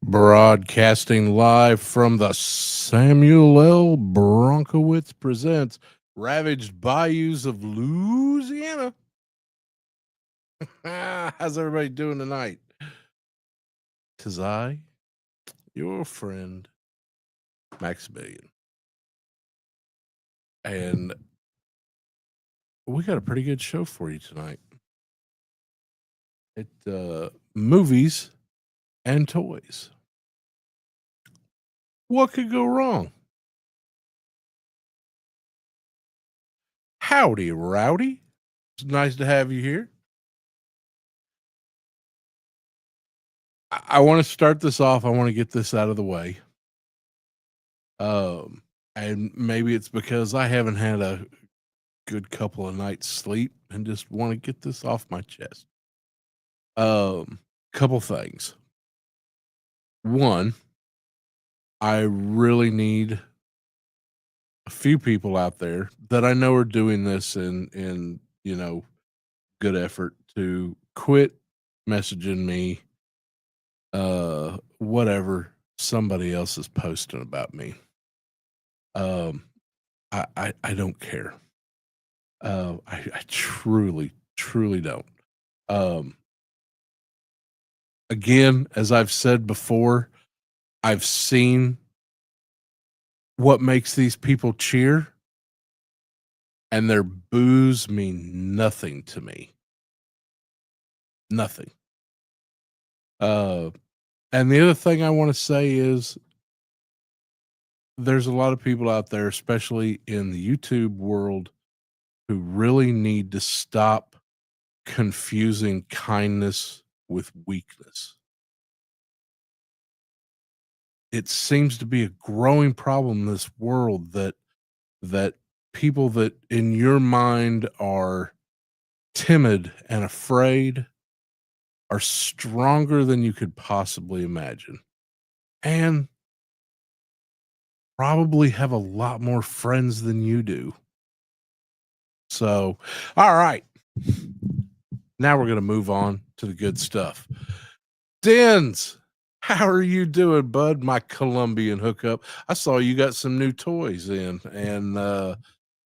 Broadcasting live from the Samuel L. Bronkowitz presents Ravaged Bayous of Louisiana. How's everybody doing tonight? 'Tis I, your friend, Maximilian. And we got a pretty good show for you tonight. Movies and toys. What could go wrong? Howdy, Rowdy. It's nice to have you here. I want to start this off. I want to get this out of the way. And maybe it's because I haven't had a good couple of nights sleep and just want to get this off my chest. Couple things. One, I really need a few people out there that I know are doing this in good effort to quit messaging me whatever somebody else is posting about me. I don't care. I truly don't. Again, as I've said before, I've seen what makes these people cheer, and their boos mean nothing to me. Nothing. And the other thing I want to say is there's a lot of people out there, especially in the YouTube world, who really need to stop confusing kindness with weakness. It seems to be a growing problem in this world that people that in your mind are timid and afraid are stronger than you could possibly imagine, and probably have a lot more friends than you do. So, all right. Now we're going to move on to the good stuff. Dens, how are you doing, bud? My Colombian hookup. I saw you got some new toys in, and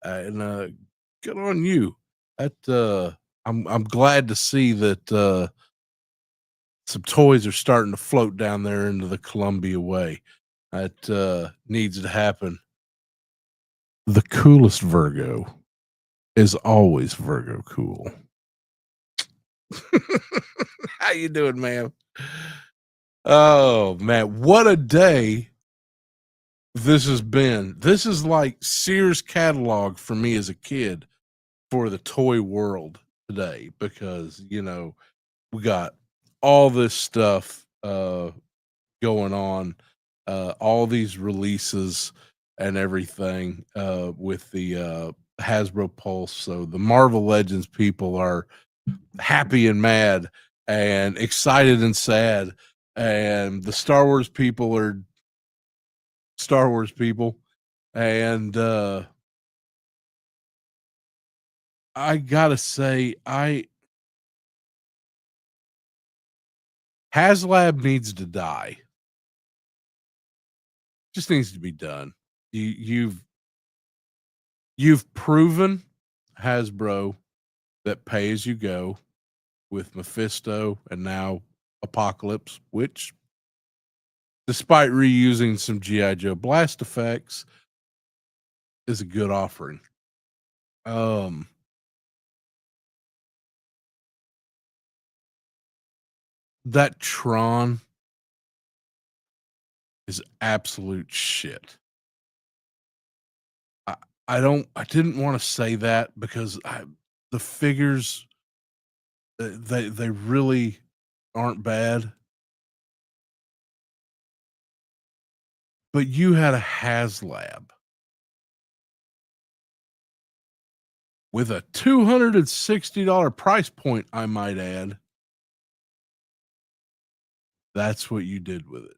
good on you. I'm glad to see that some toys are starting to float down there into the Columbia way. That needs to happen. The coolest Virgo is always Virgo cool. How you doing, man? Oh man, what a day this has been. This is like Sears catalog for me as a kid for the toy world today, because we got all this stuff going on, all these releases and everything with the Hasbro Pulse. So the Marvel Legends people are happy and mad and excited and sad, and the Star Wars people are Star Wars people. And I gotta say, HasLab needs to die. Just needs to be done. You've proven, Hasbro, that pay as you go with Mephisto and now Apocalypse, which, despite reusing some G.I. Joe blast effects, is a good offering. That Tron is absolute shit. I didn't want to say that because the figures, they really aren't bad. But you had a HasLab with a $260 price point, I might add. That's what you did with it.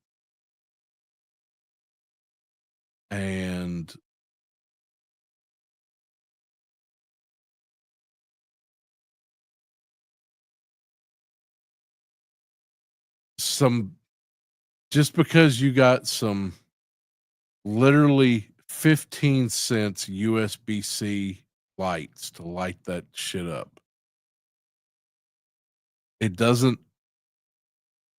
And some just because you got some literally 15 cents USB-C lights to light that shit up. It doesn't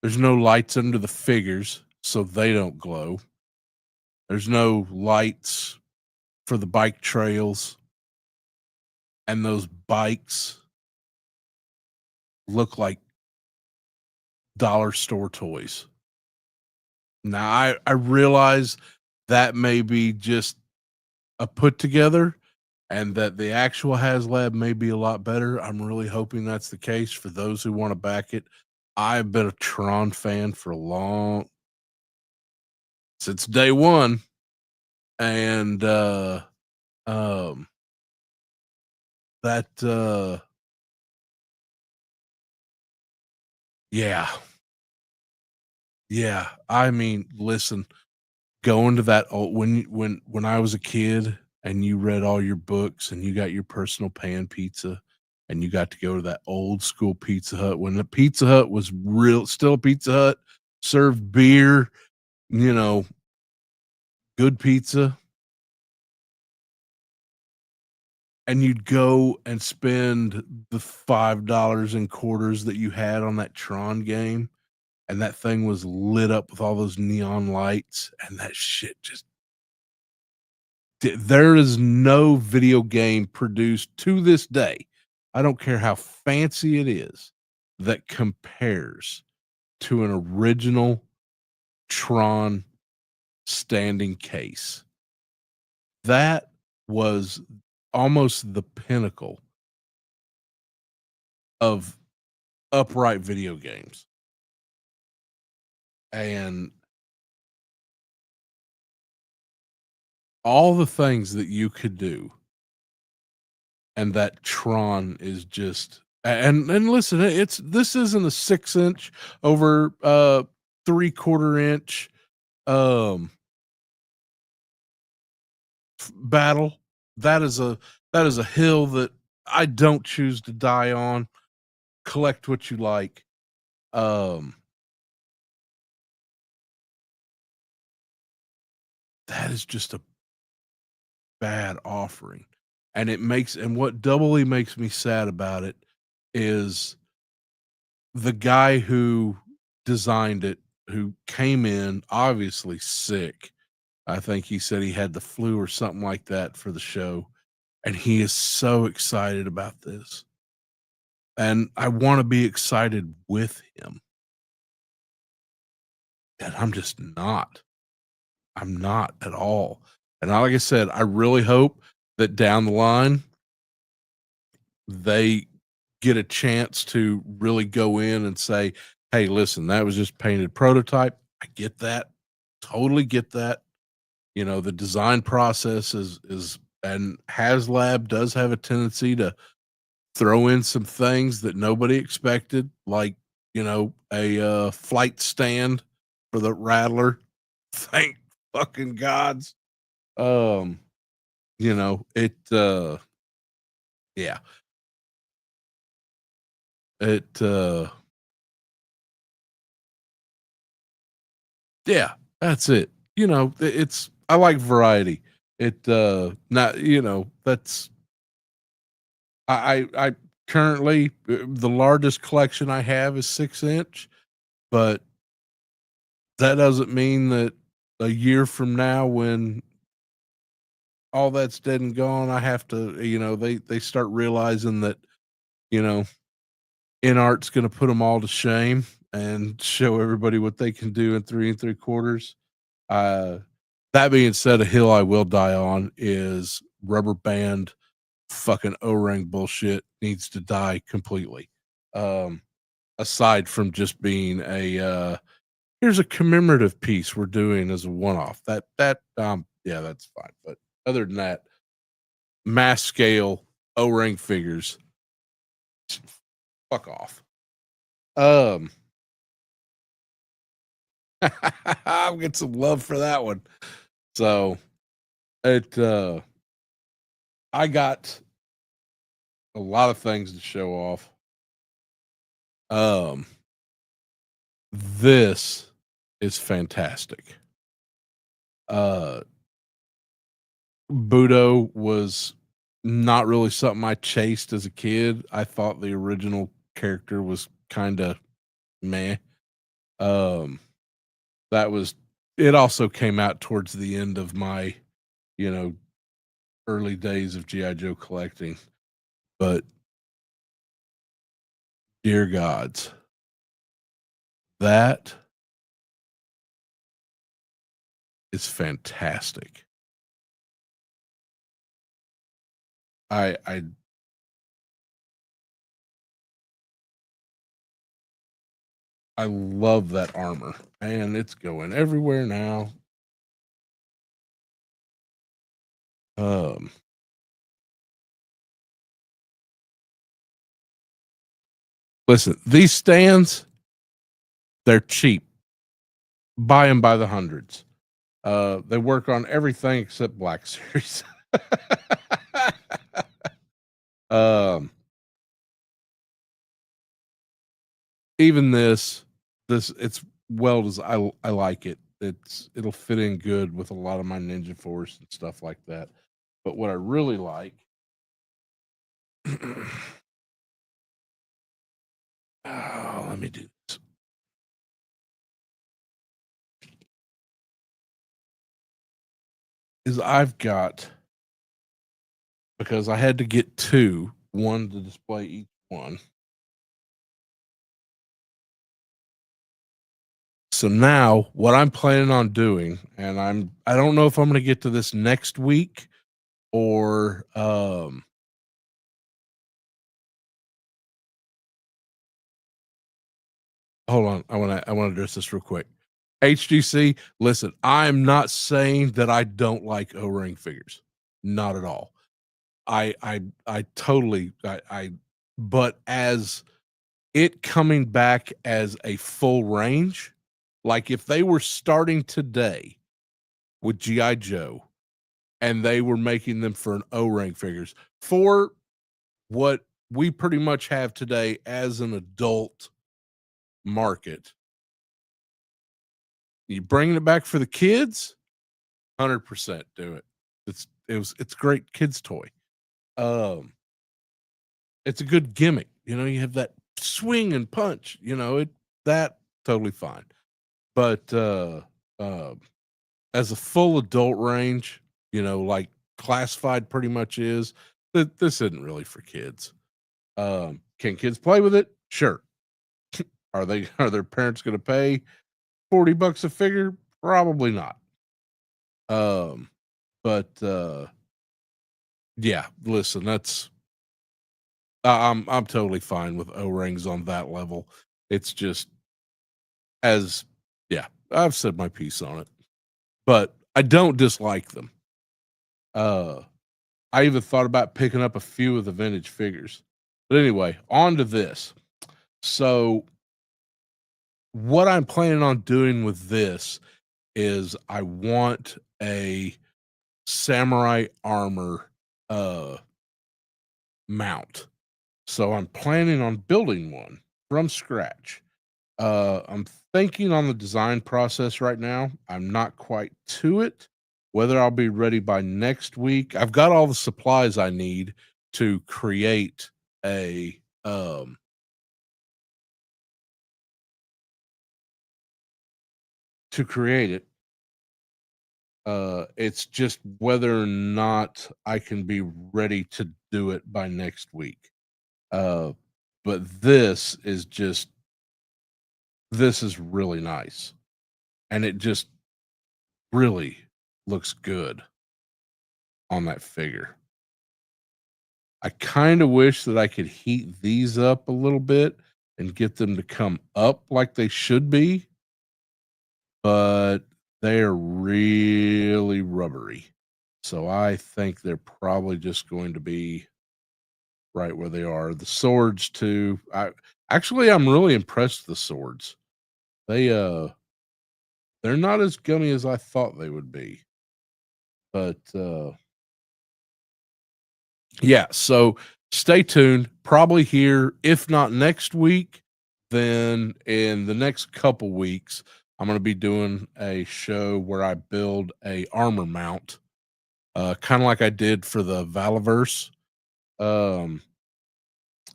There's no lights under the figures, so they don't glow. There's no lights for the bike trails, and those bikes look like dollar store toys. Now, I realize that may be just a put together and that the actual HasLab may be a lot better. I'm really hoping that's the case for those who want to back it. I've been a Tron fan for a long since day one, and um that yeah, yeah. I mean, listen, going to that old when I was a kid and you read all your books and you got your personal pan pizza and you got to go to that old school Pizza Hut when the Pizza Hut was real still a Pizza Hut, served beer, you know, good pizza, and you'd go and spend the $5 in quarters that you had on that Tron game, and that thing was lit up with all those neon lights, and that shit just there is no video game produced to this day, I don't care how fancy it is, that compares to an original Tron standing case. That was almost the pinnacle of upright video games. And all the things that you could do, and that Tron is just and listen, it's this isn't a 6-inch over 3/4 inch um battle. That is a hill that I don't choose to die on. Collect what you like. Um that is just a bad offering. And what doubly makes me sad about it is the guy who designed it, who came in obviously sick. I think he said he had the flu or something like that for the show. And he is so excited about this. And I want to be excited with him. And I'm just not. I'm not at all. And like I said, I really hope that down the line they get a chance to really go in and say, "Hey, listen, that was just painted prototype. I get that. Totally get that. You know, the design process is and HasLab does have a tendency to throw in some things that nobody expected, like, a flight stand for the Rattler. Thank fucking gods. Um, yeah, it, yeah, that's it. I like variety. Not, that's, I currently, the largest collection I have is 6-inch, but that doesn't mean that a year from now when all that's dead and gone, I have to, they start realizing that, you know, in art's going to put them all to shame and show everybody what they can do in 3 3/4. Uh, that being said, a hill I will die on is rubber band fucking O-ring bullshit needs to die completely. Um, Aside from just being here's a commemorative piece we're doing as a one-off. Yeah, that's fine. But other than that, mass scale O-ring figures, fuck off. Um, I'll get some love for that one. So it I got a lot of things to show off. Um this is fantastic. Uh, Budo was not really something I chased as a kid. I thought the original character was kind of meh. Um, that was it. Also came out towards the end of my, you know, early days of GI Joe collecting. But dear gods, that is fantastic. I I love that armor, and it's going everywhere now. Um, Listen, these stands, they're cheap. Buy them by the hundreds. They work on everything except Black Series. um, Even this it's well as I like it. It'll fit in good with a lot of my Ninja Force and stuff like that. But what I really like oh, let me do this. Is I've got because I had to get two, one to display each one. So now what I'm planning on doing, and I don't know if I'm gonna get to this next week or hold on. I wanna address this real quick. HGC, listen, I'm not saying that I don't like O-ring figures. Not at all. I totally I but as it coming back as a full range, like if they were starting today with GI Joe and they were making them for an O-ring figures for what we pretty much have today as an adult market, you bringing it back for the kids, 100% do it. It's a great kids toy. Um, it's a good gimmick. You know, you have that swing and punch. You know, that totally fine. But uh, as a full adult range, you know, like classified pretty much is that this isn't really for kids. Can kids play with it? Sure. Are their parents going to pay $40 a figure? Probably not. Um, but yeah, listen, I'm totally fine with O-rings on that level. It's just as yeah, I've said my piece on it. But I don't dislike them. Uh I even thought about picking up a few of the vintage figures. But anyway, on to this. So what I'm planning on doing with this is I want a samurai armor uh mount. So I'm planning on building one from scratch. I'm thinking on the design process right now. I'm not quite to it. Whether I'll be ready by next week. I've got all the supplies I need to create a to create it. It's just whether or not I can be ready to do it by next week. Uh, but this is really nice, and it just really looks good on that figure. I kind of wish that I could heat these up a little bit and get them to come up like they should be, but they're really rubbery. So I think they're probably just going to be right where they are. The swords too. I'm really impressed with the swords. They're not as gummy as I thought they would be. But yeah, so stay tuned. Probably here, if not next week, then in the next couple weeks, I'm going to be doing a show where I build a armor mount, kind of like I did for the Valaverse, um,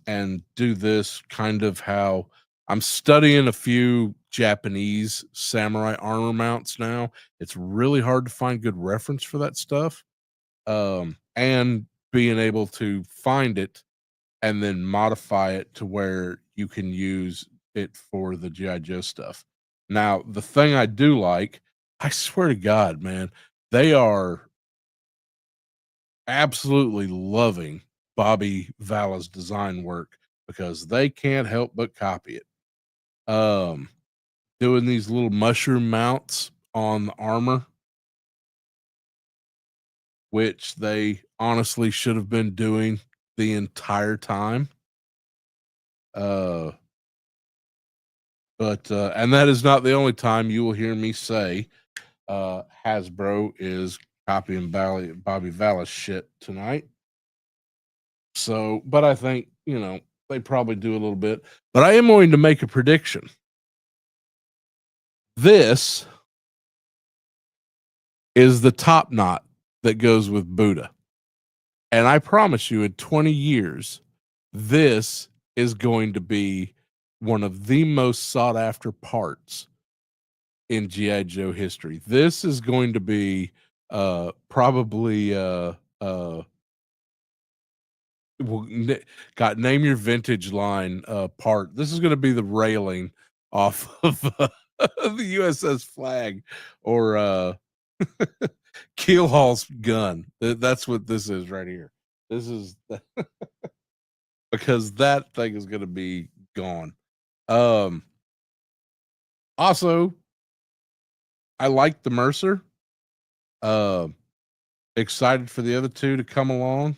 and do this kind of how I'm studying a few Japanese samurai armor mounts now. It's really hard to find good reference for that stuff, and being able to find it and then modify it to where you can use it for the GI Joe stuff. Now, the thing I do like, I swear to God, man, they are absolutely loving Bobby Vala's design work because they can't help but copy it. Um, Doing these little mushroom mounts on the armor, which they honestly should have been doing the entire time. Uh, but and that is not the only time you will hear me say Hasbro is copying Bobby Vala's shit tonight. So, but I think, they probably do a little bit. But I am going to make a prediction. This is the top knot that goes with Buddha. And I promise you, in 20 years, this is going to be one of the most sought after parts in GI Joe history. This is going to be probably well, got name your vintage line part. This is going to be the railing off of the USS Flag or Keelhaul's gun. That's what this is right here. This is because that thing is going to be gone. Also, I like the Mercer. Uh, Excited for the other two to come along.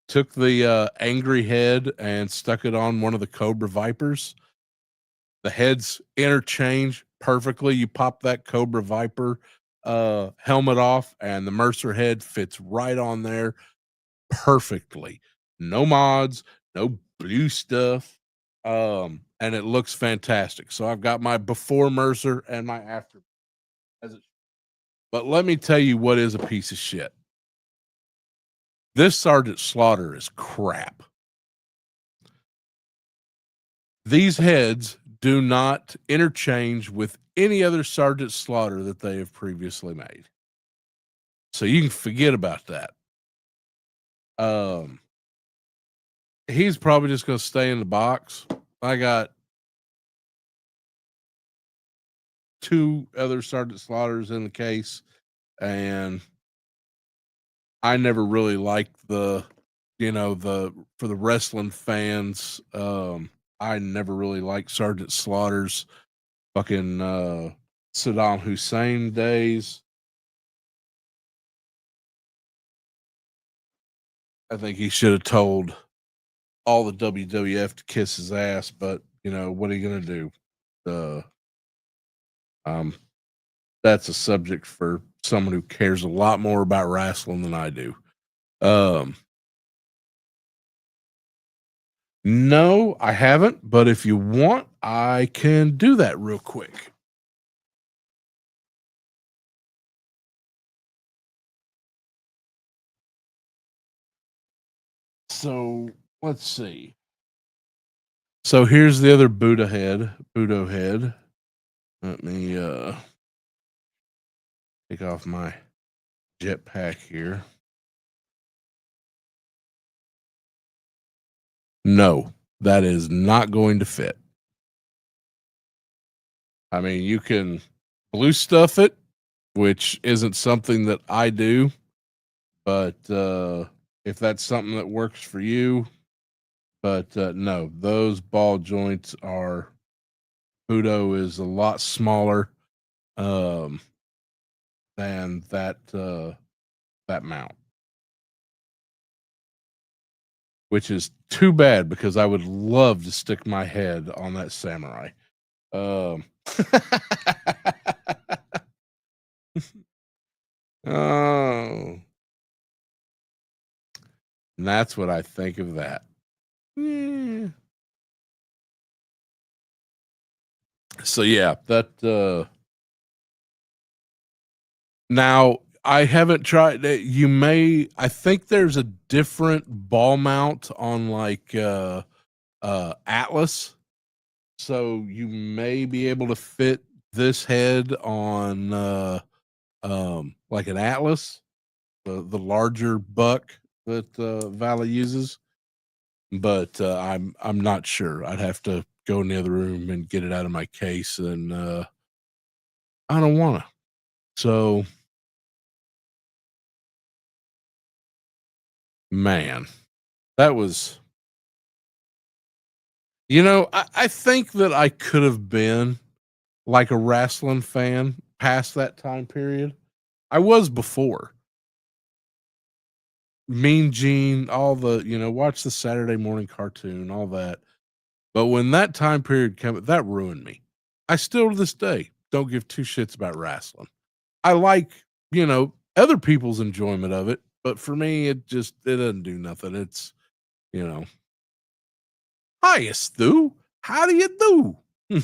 Took the angry head and stuck it on one of the Cobra Vipers. The heads interchange perfectly. You pop that Cobra Viper helmet off, and the Mercer head fits right on there perfectly. No mods, no blue stuff. And it looks fantastic. So I've got my before Mercer and my after. But let me tell you what is a piece of shit. This Sergeant Slaughter is crap. These heads do not interchange with any other Sergeant Slaughter that they have previously made. So you can forget about that. He's probably just going to stay in the box. I got 2 other Sergeant Slaughters in the case, and I never really liked the for the wrestling fans, I never really liked Sergeant Slaughter's fucking Saddam Hussein days. I think he should have told all the WWF to kiss his ass, but what are you gonna do? Um, that's a subject for someone who cares a lot more about wrestling than I do. No, I haven't, but if you want, I can do that real quick. So let's see. So here's the other Buddha head, Budo head. Let me take off my jetpack here. No, that is not going to fit. I mean, you can blue stuff it, which isn't something that I do, but if that's something that works for you, but no, those ball joints are Budo is a lot smaller than that mount, which is too bad because I would love to stick my head on that samurai. Oh, and that's what I think of that. Yeah. So yeah, that Now, I haven't tried it. I think there's a different ball mount on like Atlas. So you may be able to fit this head on like an Atlas, the larger buck that Valley uses. But I'm not sure. I'd have to go in the other room and get it out of my case, and I don't want to. So, man, that was, I think that I could have been like a wrestling fan past that time period. I was before. Mean Gene, all the, watch the Saturday morning cartoon, all that. But when that time period came, that ruined me. I still to this day don't give two shits about wrestling. I like, other people's enjoyment of it, but for me, it doesn't do nothing. It's, you know, Hiya, Stu. How do you do?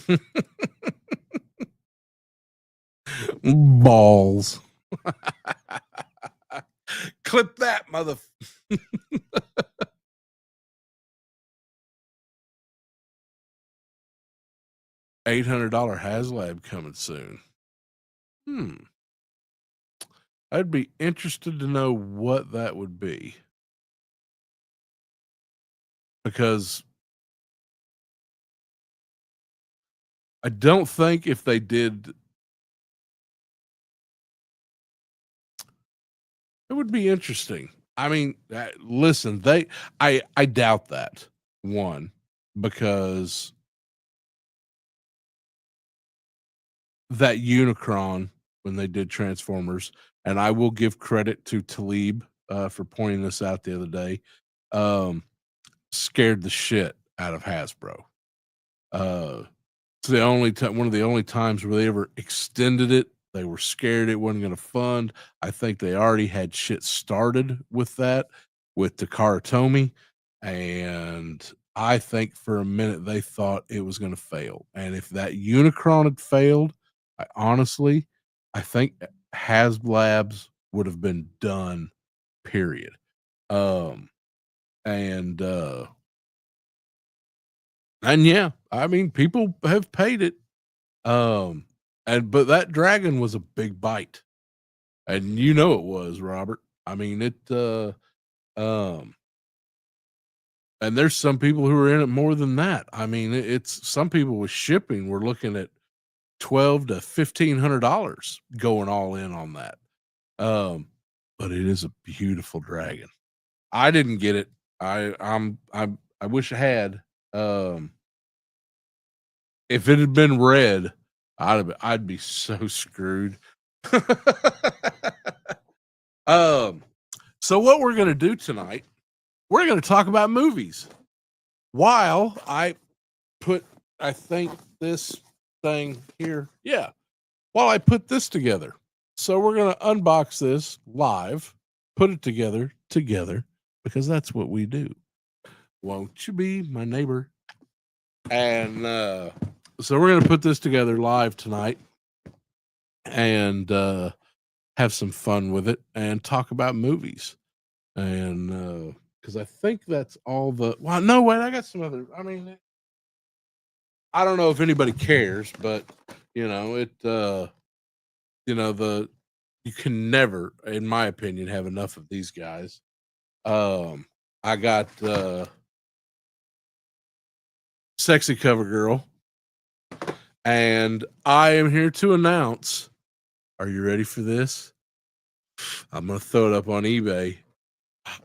Balls. Clip that, mother. $800 HasLab coming soon. I'd be interested to know what that would be. Because I don't think if they did, it would be interesting. I mean, listen, I doubt that. One, because that Unicron when they did Transformers, and I will give credit to Talib for pointing this out the other day, um, scared the shit out of Hasbro. It's the only time, one of the only times where they ever extended it. They were scared it wasn't going to fund. I think they already had shit started with that with Takara Tomy, and I think for a minute they thought it was going to fail. And if that Unicron had failed, I think HasLabs would have been done. Period. Um, and yeah, I mean, people have paid it. But that dragon was a big bite, and it was, Robert. I mean, um, and there's some people who are in it more than that. I mean, it's some people with shipping. We're looking at $1,200 to $1,500 going all in on that. But it is a beautiful dragon. I didn't get it. I wish I had. If it had been red, I'd be so screwed. um, so what we're gonna do tonight, we're gonna talk about movies. While I think this thing here, yeah. While I put this together, so we're gonna unbox this live, put it together, because that's what we do. Won't you be my neighbor? And so we're gonna put this together live tonight, and have some fun with it and talk about movies. And because I think that's all the, well, no, wait, I got some other, I mean, I don't know if anybody cares, but it the you can never, in my opinion, have enough of these guys. I got Sexy Cover Girl, and I am here to announce, are you ready for this? I'm gonna throw it up on eBay.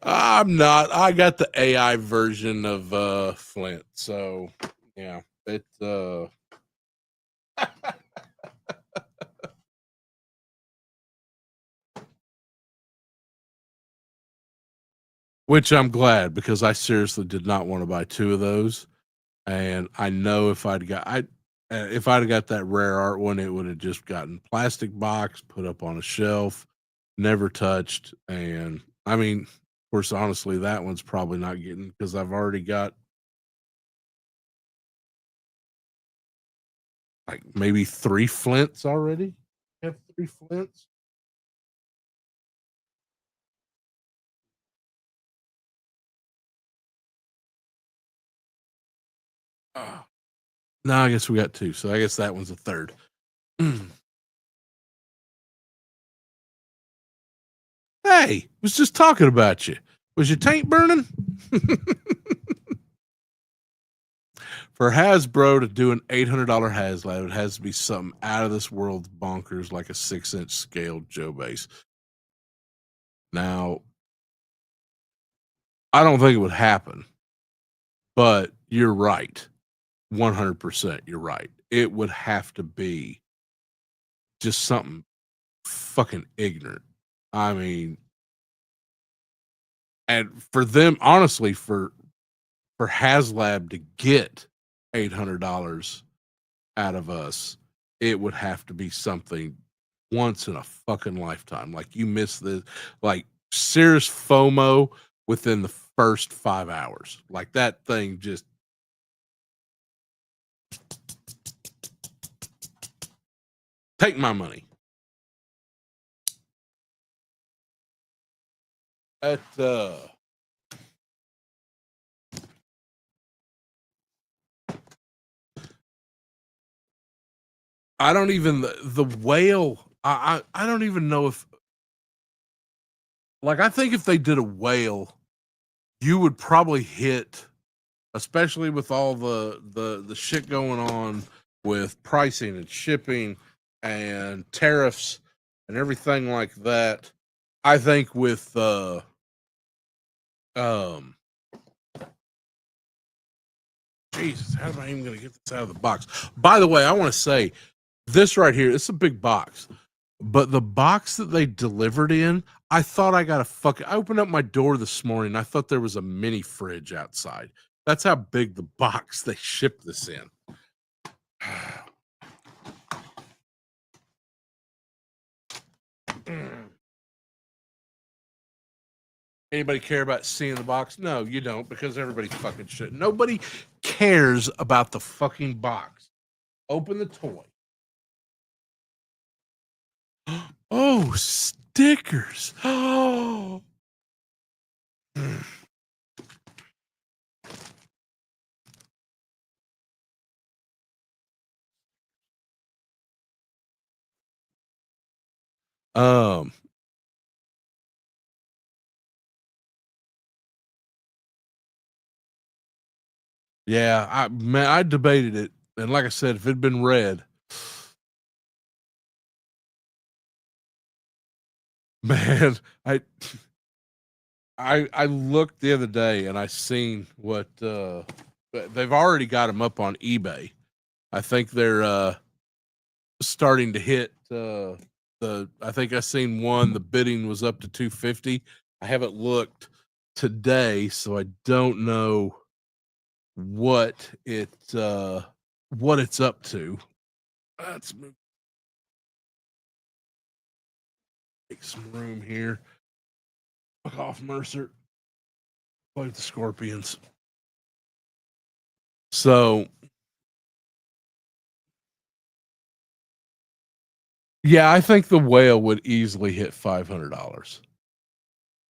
I'm not. I got the AI version of Flint. So yeah, it's which I'm glad, because I seriously did not want to buy two of those. And I know if I'd got that rare art one, it would have just gotten plastic box, put up on a shelf, never touched. And I mean, of course, honestly, that one's probably not getting, because I've already got like maybe 3 Flints already. I have 3 Flints. Uh, no, I guess we got two. So I guess that one's a third. Hey, was just talking about you. Was your taint burning? For Hasbro to do an $800 HasLab, it has to be something out of this world bonkers, like a 6-inch scale Joe base. Now, I don't think it would happen, but you're right. 100%, you're right. It would have to be just something fucking ignorant. I mean, and for them, honestly, for HasLab to get $800 out of us, it would have to be something once in a fucking lifetime. Like you miss the like serious FOMO within the first 5 hours. Like that thing just take my money. At I don't even the whale. I don't even know if like I think if they did a whale, you would probably hit, especially with all the shit going on with pricing and shipping and tariffs and everything like that. I think with Jesus, how am I even going to get this out of the box? By the way, I want to say this right here. It's a big box, but the box that they delivered in, I thought I got a fucking. I opened up my door this morning. I thought there was a mini fridge outside. That's how big the box they shipped this in. Anybody care about seeing the box? No, you don't, because everybody fucking should. Nobody cares about the fucking box. Open the toy. Oh, stickers. Oh. Um, yeah, I debated it, and like I said, if it'd been red, man, I looked the other day and I seen what they've already got them up on eBay. I think they're starting to hit I think I seen one, the bidding was up to 250. I haven't looked today, so I don't know what it's up to. Let's make some room here. Fuck off, Mercer. Play with the Scorpions. So yeah, I think the whale would easily hit $500.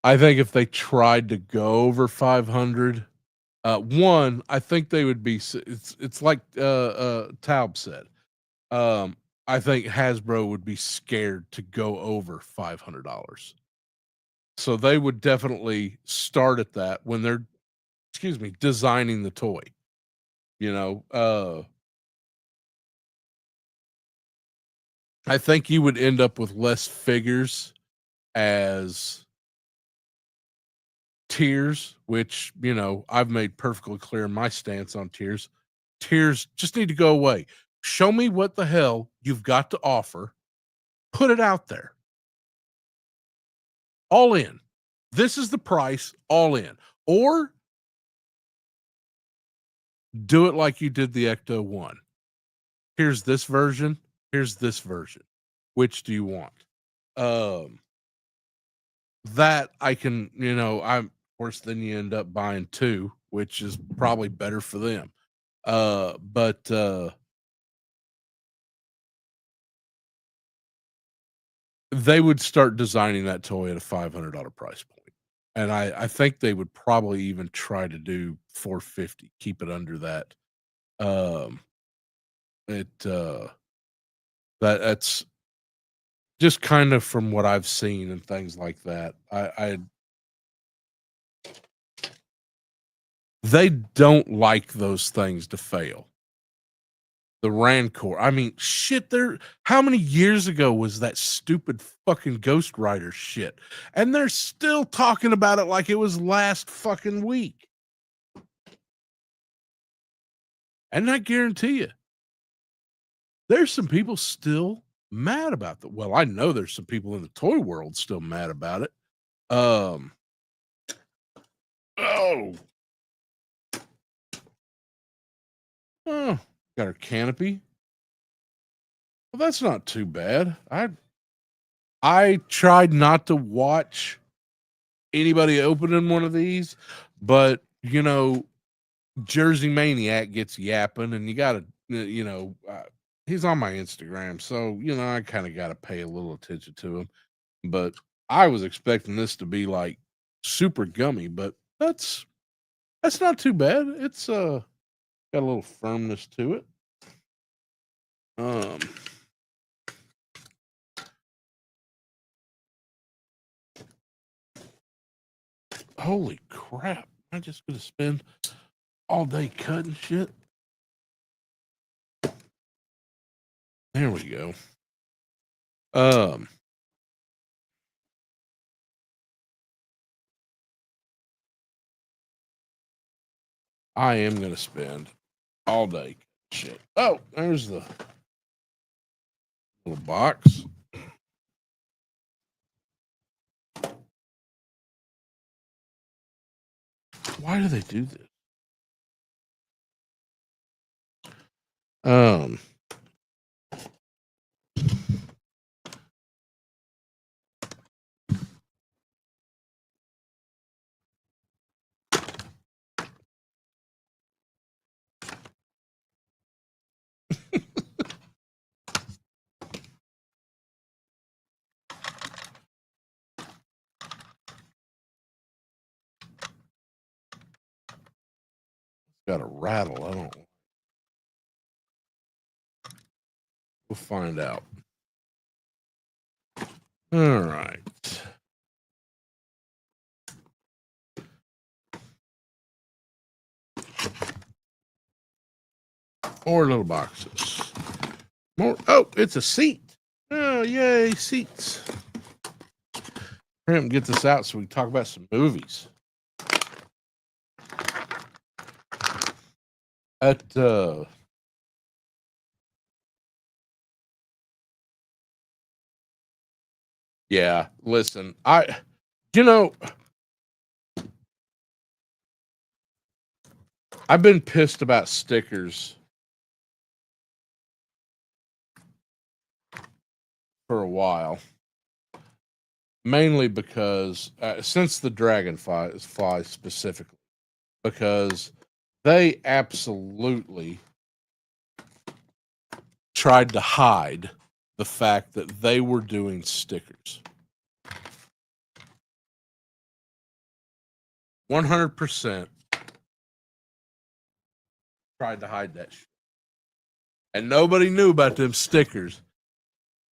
I think if they tried to go over 500, one, I think they would be. It's like Taub said. I think Hasbro would be scared to go over $500, so they would definitely start at that when they're, excuse me, designing the toy. You know, I think you would end up with less figures as tiers, which, you know, I've made perfectly clear my stance on tiers. Tiers just need to go away. Show me what the hell you've got to offer. Put it out there. All in. This is the price, all in. Or do it like you did the Ecto 1. Here's this version. Here's this version. Which do you want? That I can, you know, I'm, of course, then you end up buying two, which is probably better for them. But they would start designing that toy at a $500 price point. And I think they would probably even try to do 450, keep it under that Um, it that's just kind of from what I've seen and things like that. I They don't like those things to fail. The Rancor. I mean, shit, there how many years ago was that stupid fucking Ghost Rider shit? And they're still talking about it like it was last fucking week. And I guarantee you, there's some people still mad about that. Well, I know there's some people in the toy world still mad about it. Um, oh, oh, got her canopy. Well, that's not too bad. I tried not to watch anybody opening one of these, but you know, Jersey Maniac gets yapping, and you got to, he's on my Instagram, so I kind of got to pay a little attention to him. But I was expecting this to be like super gummy, but that's not too bad. It's got a little firmness to it. Um, holy crap! I just gonna spend all day cutting shit. There we go. Um, I am gonna spend all day shit. Oh, there's the little box. Why do they do this? Um, got a rattle. I don't. We'll find out. All right. More little boxes. More. Oh, it's a seat. Oh, yay, seats. Hurry up and get this out so we can talk about some movies. At yeah, listen, you know, I've been pissed about stickers for a while, mainly because since the dragonfly specifically, because they absolutely tried to hide the fact that they were doing stickers. 100% tried to hide that shit. And nobody knew about them stickers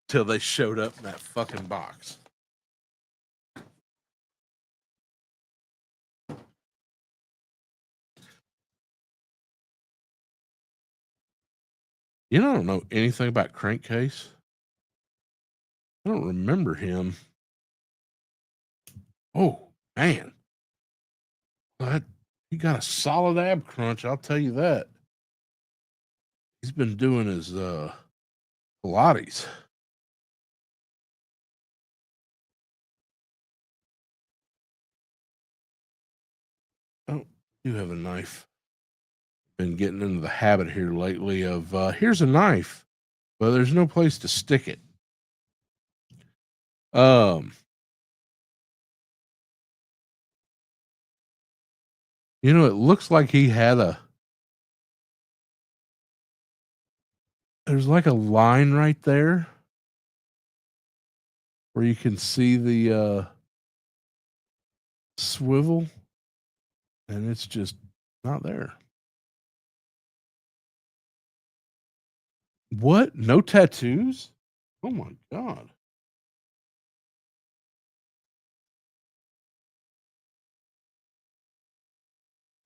till they showed up in that fucking box. I don't know anything about Crankcase. I don't remember him. Oh, man. But he got a solid ab crunch, I'll tell you that. He's been doing his Pilates. Oh, you have a knife. Been getting into the habit here lately of here's a knife, but there's no place to stick it. Um, it looks like he had there's like a line right there where you can see the swivel, and it's just not there. What? No tattoos? Oh my God.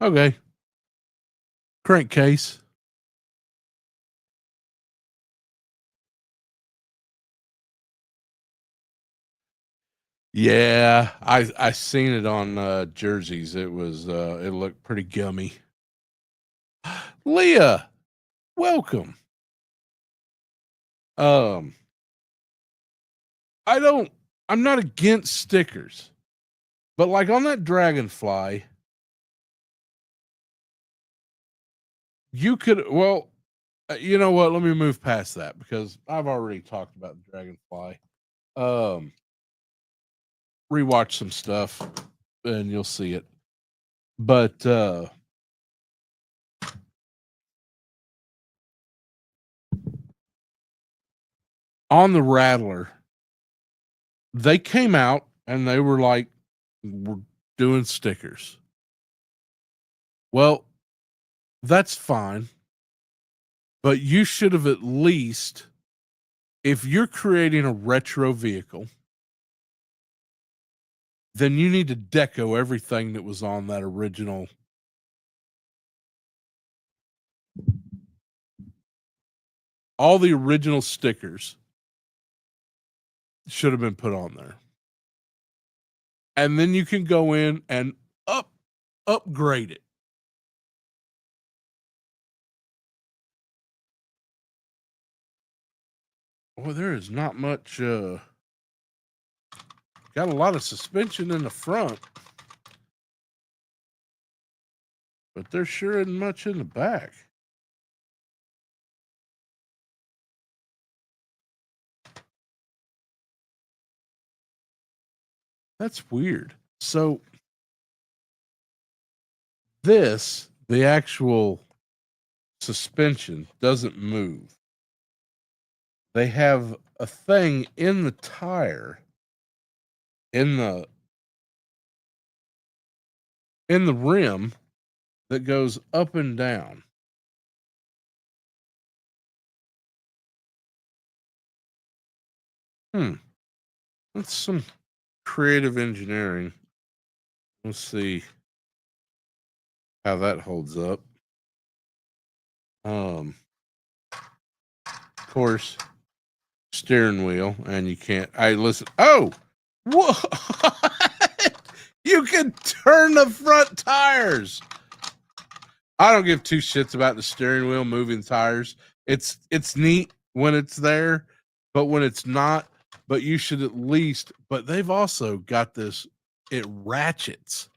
Okay. Crankcase. Yeah, I seen it on jerseys. It was it looked pretty gummy. Leah, welcome. Um, I don't I'm not against stickers, but like on that dragonfly, you could you know what? Let me move past that because I've already talked about the dragonfly. Um, rewatch some stuff and you'll see it. But on the Rattler, they came out and they were like, we're doing stickers. Well, that's fine, but you should have at least, if you're creating a retro vehicle, then you need to deco everything that was on that original. All the original stickers should have been put on there. And then you can go in and upgrade it. Well, there is not much got a lot of suspension in the front, but there sure isn't much in the back. That's weird. So the actual suspension doesn't move. They have a thing in the tire in the rim that goes up and down. That's some creative engineering. Let's see how that holds up. Of course, steering wheel, and you can't. I listen. Oh, what? You can turn the front tires. I don't give two shits about the steering wheel moving tires. It's neat when it's there, but when it's not, but you should at least. But they've also got this. It ratchets.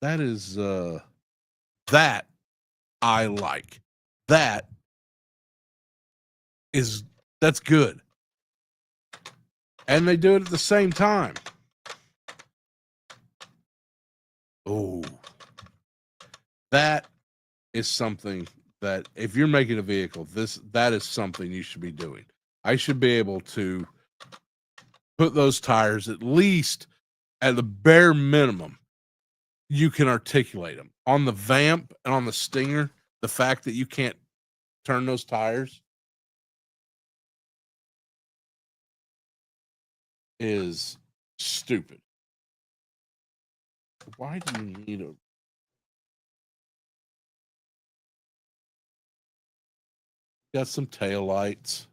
That is that I like. That is that's good. And they do it at the same time. Oh, that is something that if you're making a vehicle, that is something you should be doing. I should be able to put those tires at least at the bare minimum. You can articulate them on the Vamp and on the Stinger. The fact that you can't turn those tires is stupid. Why do you need a got some tail lights?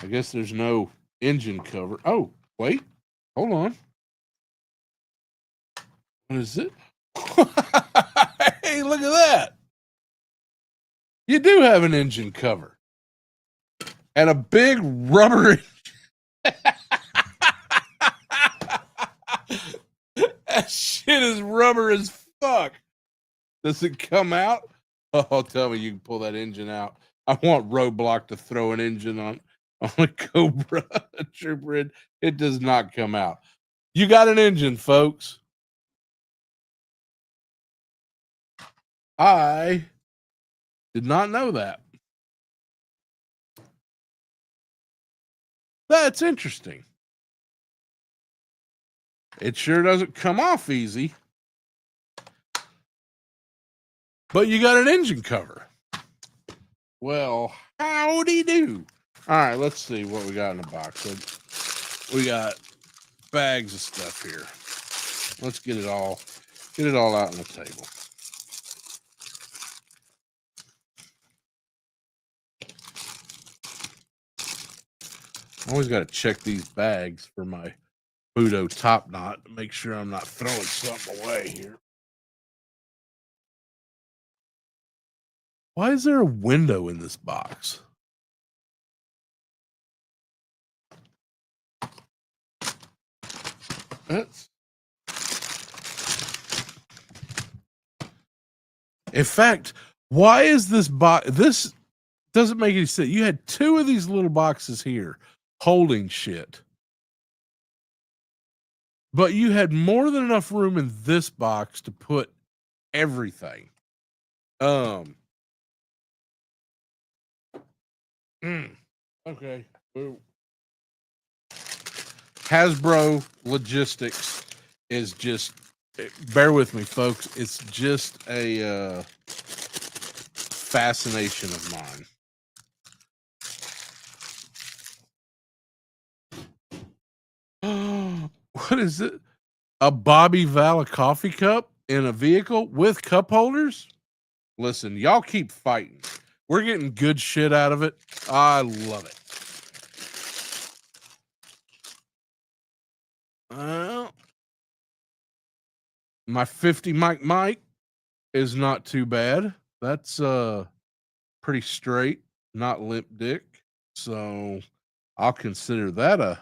I guess there's no engine cover. Oh, wait. Hold on. What is it? Hey, look at that. You do have an engine cover. And a big rubber. That shit is rubber as fuck. Does it come out? Oh, tell me you can pull that engine out. I want Roadblock to throw an engine on a Cobra Trooper. It does not come out. You got an engine, folks. I did not know that. That's interesting. It sure doesn't come off easy. but you got an engine cover. Well, howdy do. All right, let's see what we got in the box. So we got bags of stuff here. Let's get it all out on the table. I always got to check these bags for my Budo top knot to make sure I'm not throwing something away here. Why is there a window in this box? In fact, why is this box? This doesn't make any sense. You had two of these little boxes here holding shit, but you had more than enough room in this box to put everything. Okay. Hasbro logistics is just, bear with me, folks. It's just a fascination of mine. What is it? A Bobby Vala coffee cup in a vehicle with cup holders? Listen, y'all keep fighting. We're getting good shit out of it. I love it. Well, my 50 Mike is not too bad. That's pretty straight, not limp dick. So I'll consider that a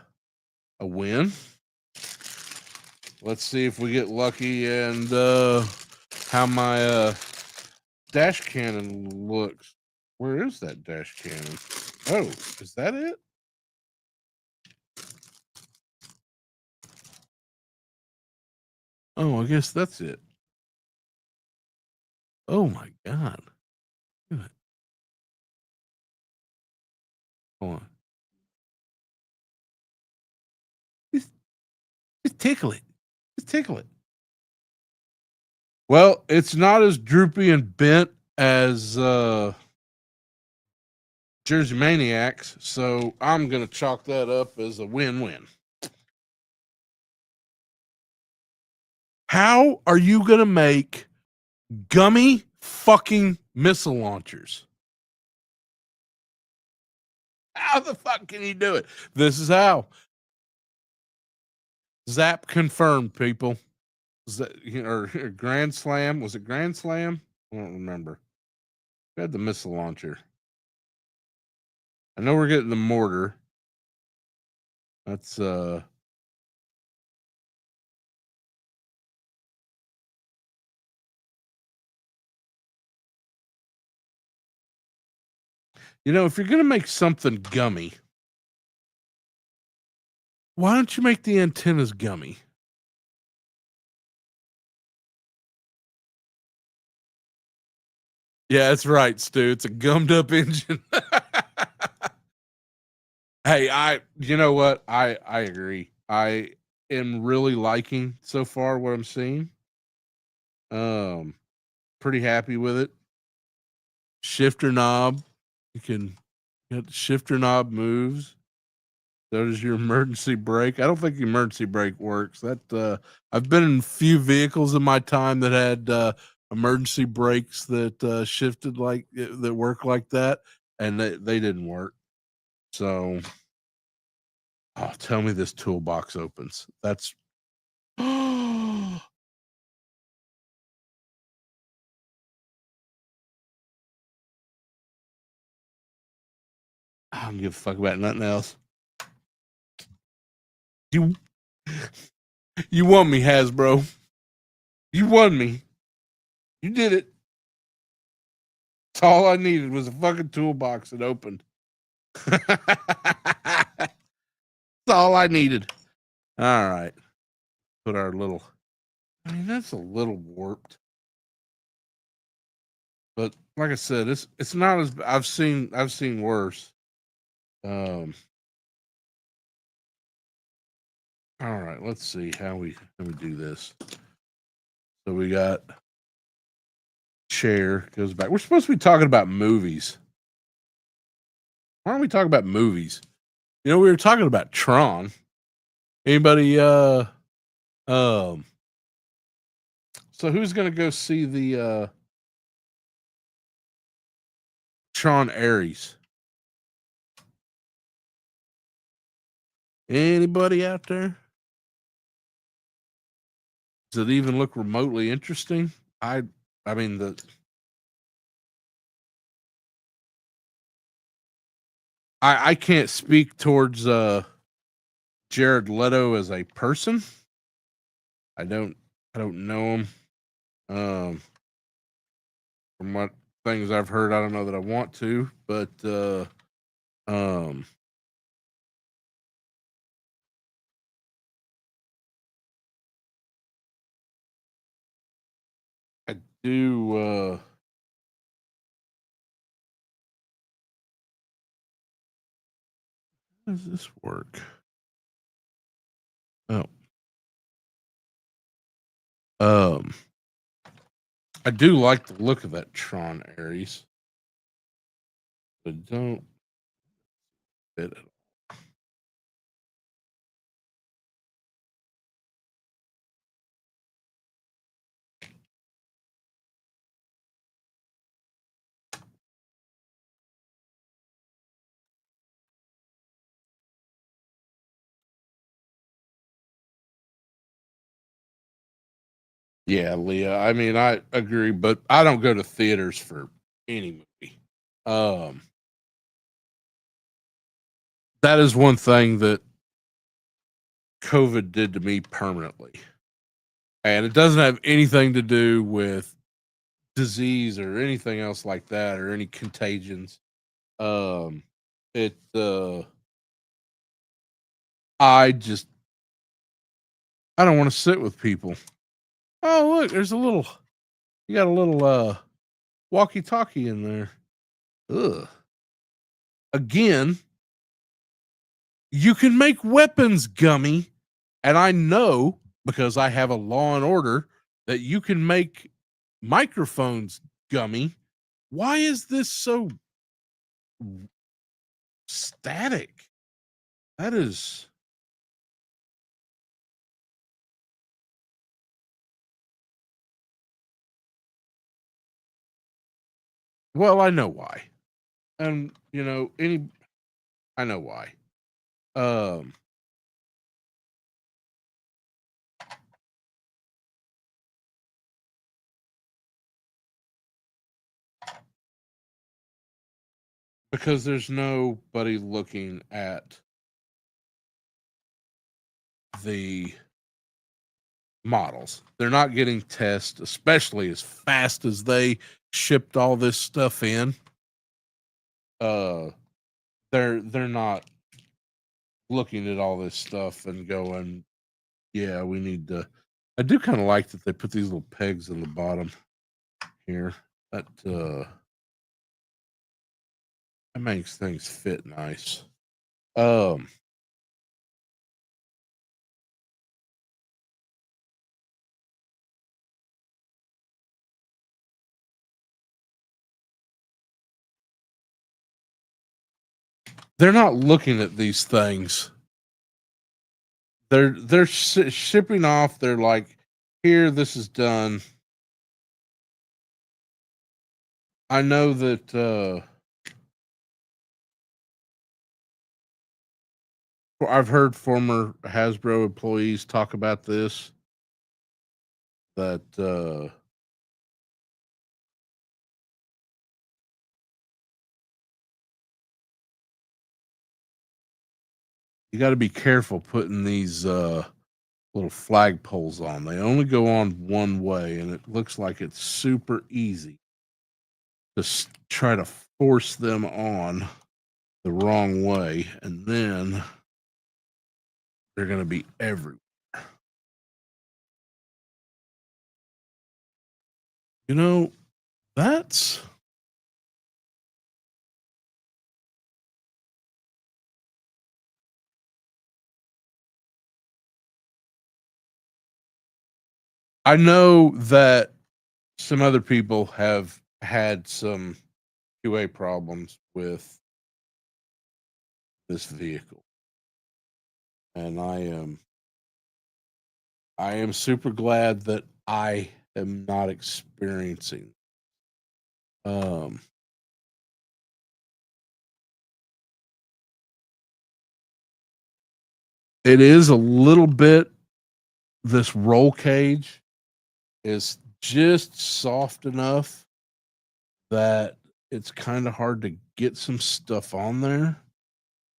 win. Let's see if we get lucky and how my dash cannon looks. Where is that dash cannon? Oh, is that it? Oh, I guess that's it. Oh my God. Look at it. Hold on. Just tickle it. Just tickle it. Well, it's not as droopy and bent as Jersey Maniacs, so I'm going to chalk that up as a win-win. How are you going to make gummy fucking missile launchers? How the fuck can you do it? This is how. Zap confirmed, people. Or Grand Slam. Was it Grand Slam? I don't remember. We had the missile launcher. I know we're getting the mortar. That's you know, if you're gonna make something gummy, why don't you make the antennas gummy? Yeah, that's right, Stu. It's a gummed up engine. Hey, you know what? I agree. I am really liking so far what I'm seeing. Pretty happy with it. Shifter knob. You can get the shifter knob moves. So does your emergency brake. I don't think the emergency brake works. That I've been in a few vehicles in my time that had emergency brakes that shifted like that work like that, and they didn't work. So, oh, tell me this toolbox opens. That's I don't give a fuck about nothing else. You you won me, Hasbro. You won me. You did it. That's all I needed was a fucking toolbox that opened. That's all I needed. All right. Put our little. I mean, that's a little warped. But like I said, it's not as I've seen worse. All right, let's see how we do this. So we got Share goes back. We're supposed to be talking about movies. Why don't we talk about movies? You know, we were talking about Tron. Anybody um so who's gonna go see the Tron Ares? Anybody out there? Does it even look remotely interesting? I mean I can't speak towards Jared Leto as a person. I don't I don't know him. Um from what things I've heard, I don't know that I want to, but um I do how does this work? Oh. Um I do like the look of that Tron Ares, but don't fit it. Yeah, Leah. I mean, I agree, but I don't go to theaters for any movie. Um, that is one thing that COVID did to me permanently. And it doesn't have anything to do with disease or anything else like that or any contagions. Um, it, I just, I don't want to sit with people. Oh, look, there's a little, you got a little, walkie talkie in there. Ugh. Again, you can make weapons, Gummy. And I know because I have a Law and Order that you can make microphones, Gummy. Why is this so static? That is. Well, I know why. And, you know, I know why. Um, because there's nobody looking at the models. They're not getting tests, especially as fast as they shipped all this stuff in. Uh, they're not looking at all this stuff and going, yeah, we need to. I do kind of like that they put these little pegs in the bottom here. That makes things fit nice. Um, they're not looking at these things. They're shipping off. They're like, here, this is done. I know that I've heard former Hasbro employees talk about this. That you got to be careful putting these little flagpoles on. They only go on one way, and it looks like it's super easy to try to force them on the wrong way, and then they're going to be everywhere. You know, that's. I know that some other people have had some QA problems with this vehicle, and I am super glad that I am not experiencing. Um, it is a little bit. This roll cage is just soft enough that it's kind of hard to get some stuff on there,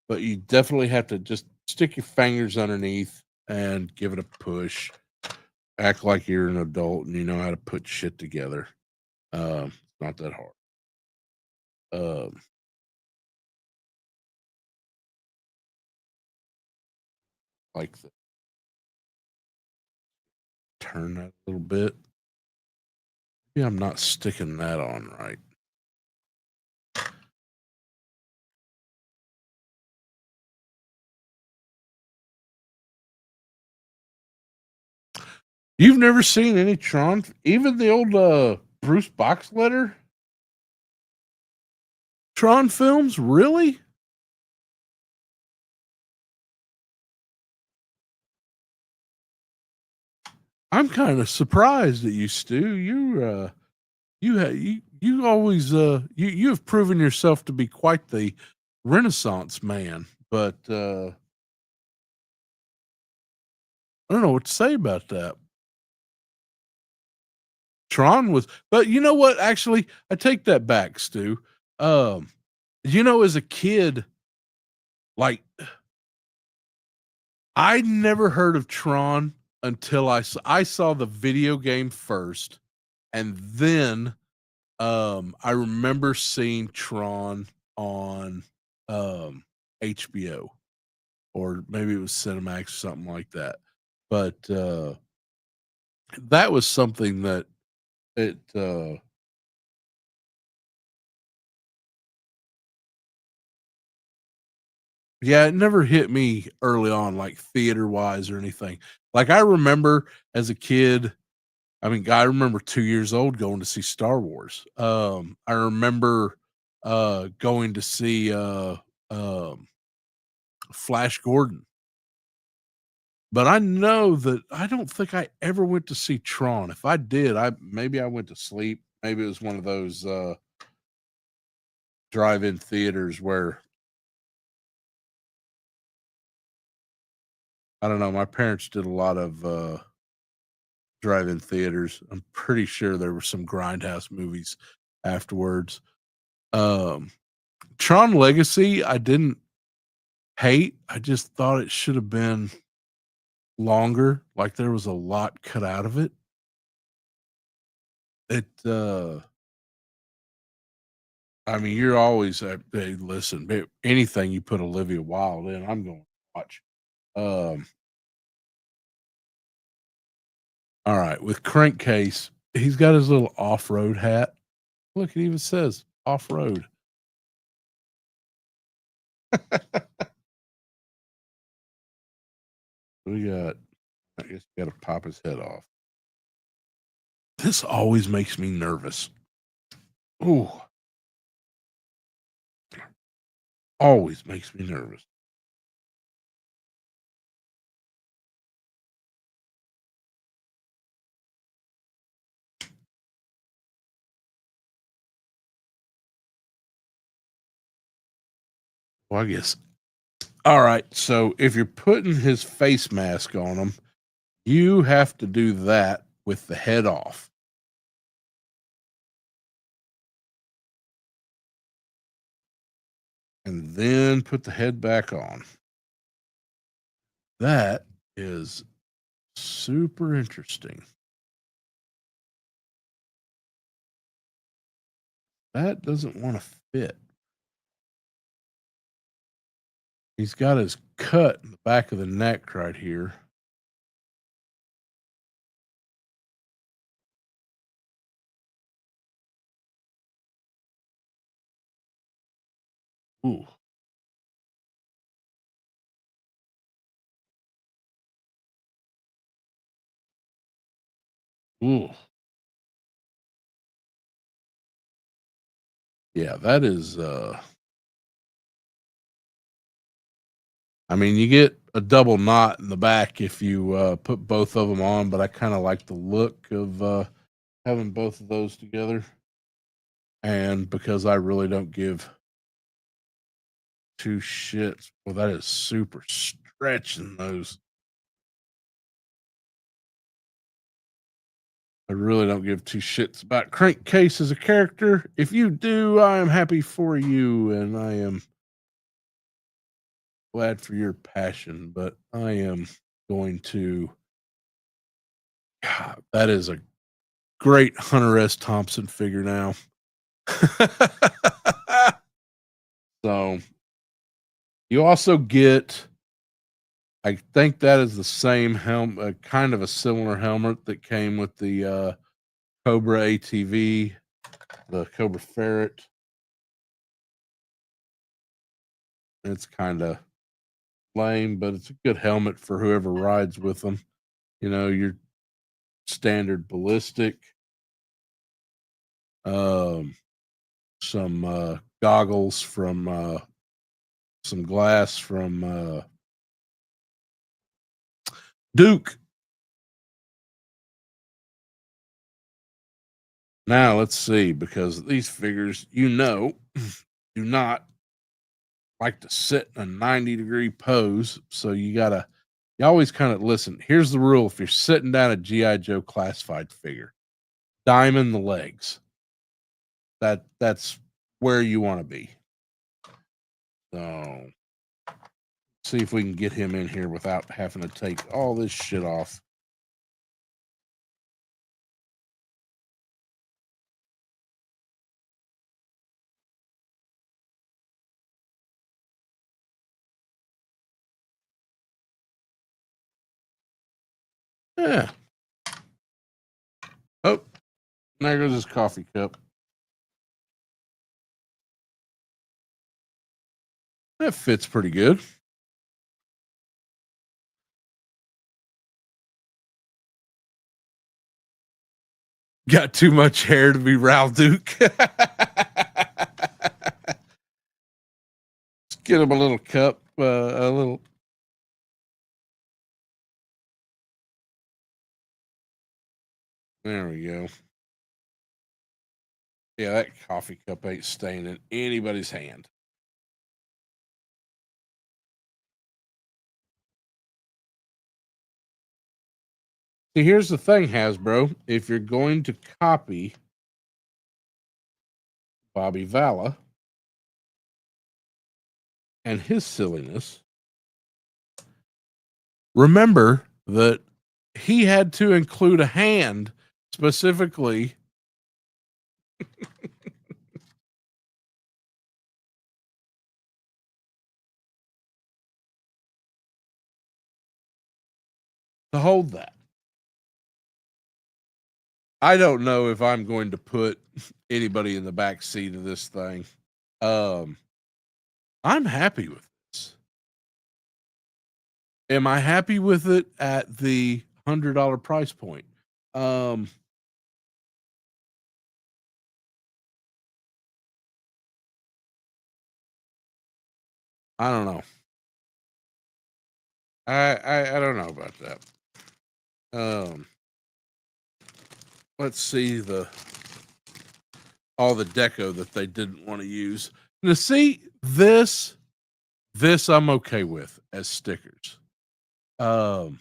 but you definitely have to just stick your fingers underneath and give it a push. Act like you're an adult and you know how to put shit together. It's not that hard. Um, like turn that a little bit. Maybe I'm not sticking that on right. You've never seen any Tron, even the old Bruce Boxletter Tron films? Really? I'm kind of surprised at you, Stu. You always you have proven yourself to be quite the Renaissance man, but I don't know what to say about that. Tron was, but you know what? Actually, I take that back, Stu. Um, as a kid, like I never heard of Tron until I saw the video game first, and then I remember seeing Tron on HBO, or maybe it was Cinemax or something like that. But that was something that it yeah, it never hit me early on, like theater wise or anything. Like I remember as a kid, I mean, I remember 2 years old going to see Star Wars. I remember going to see um Flash Gordon. But I know that I don't think I ever went to see Tron. If I did, I went to sleep. Maybe it was one of those drive-in theaters where I don't know. My parents did a lot of drive-in theaters. I'm pretty sure there were some grindhouse movies afterwards. Um, Tron Legacy, I didn't hate. I just thought it should have been longer. Like there was a lot cut out of it. It I mean, you're always hey, listen, anything you put Olivia Wilde in, I'm going to watch. Um, all right, with Crankcase, he's got his little off-road hat. Look, it even says off-road. We got, I guess, got to pop his head off. This always makes me nervous. Ooh, always makes me nervous. Well, I guess. All right, so if you're putting his face mask on him, you have to do that with the head off. And then put the head back on. That is super interesting. That doesn't want to fit. He's got his cut in the back of the neck right here. Ooh. Ooh. Yeah, that is I mean, you get a double knot in the back if you put both of them on, but I kind of like the look of having both of those together. And because I really don't give two shits, well, that is super stretching those. I really don't give two shits about Crankcase as a character. If you do, I am happy for you, and I am glad for your passion, but I am going to. God, that is a great Hunter S. Thompson figure now. So you also get, I think that is the same helmet, kind of a similar helmet that came with the Cobra ATV, the Cobra Ferret. It's kind of lame, but it's a good helmet for whoever rides with them. You know, your standard ballistic, some goggles from some glass from Duke. Now let's see, because these figures, do not like to sit in a 90-degree pose. So you always kind of listen. Here's the rule: if you're sitting down a GI Joe classified figure, diamond the legs. That's where you want to be. So see if we can get him in here without having to take all this shit off. Yeah. Oh, there goes his coffee cup. That fits pretty good. Got too much hair to be Ralph Duke. Let's get him a little cup, a little. There we go. Yeah, that coffee cup ain't staying in anybody's hand. See, here's the thing, Hasbro. If you're going to copy Bobby Valla and his silliness, remember that he had to include a hand specifically to hold that. I don't know if I'm going to put anybody in the back seat of this thing. I'm happy with this. Am I happy with it at the $100 price point? I don't know. I don't know about that. Let's see all the deco that they didn't want to use. Now, see this I'm okay with as stickers. It's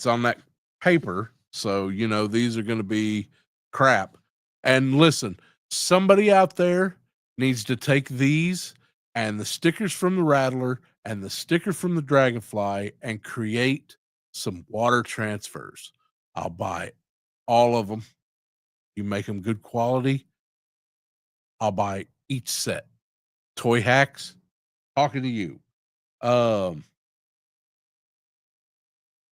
on that paper, so these are going to be crap. And listen, somebody out there needs to take these and the stickers from the Rattler and the sticker from the Dragonfly and create some water transfers. I'll buy all of them. You make them good quality, I'll buy each set. Toy Hacks, talking to you. I'm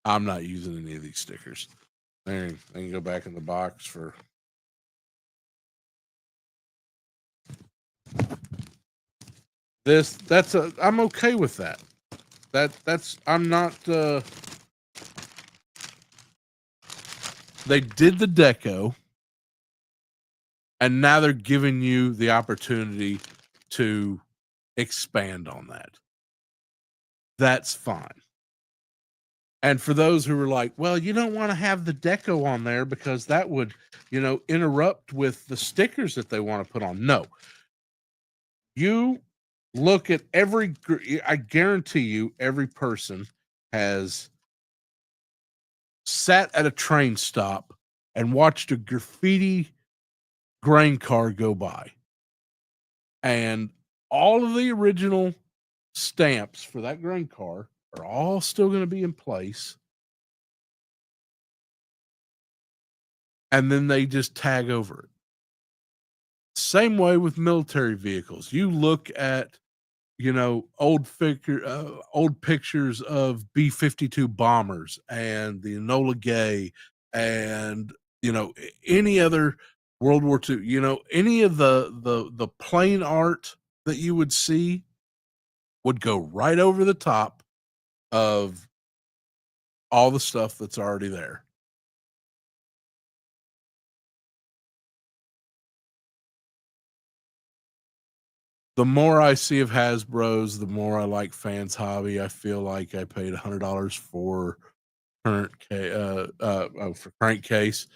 not using any of these stickers. They can go back in the box for. I'm okay with that. I'm not. They did the deco, And now they're giving you the opportunity to expand on that. That's fine. And for those who were like, well, you don't want to have the deco on there because that would, interrupt with the stickers that they want to put on. No. You look at I guarantee you, every person has sat at a train stop and watched a graffiti grain car go by. And all of the original stamps for that grain car are all still going to be in place. And then they just tag over it. Same way with military vehicles. You look at, old pictures of B-52 bombers and the Enola Gay and, any other World War II, any of the plain art that you would see would go right over the top of all the stuff that's already there. The more I see of Hasbro's, the more I like Fans Hobby. I feel like I paid $100 for for crankcase.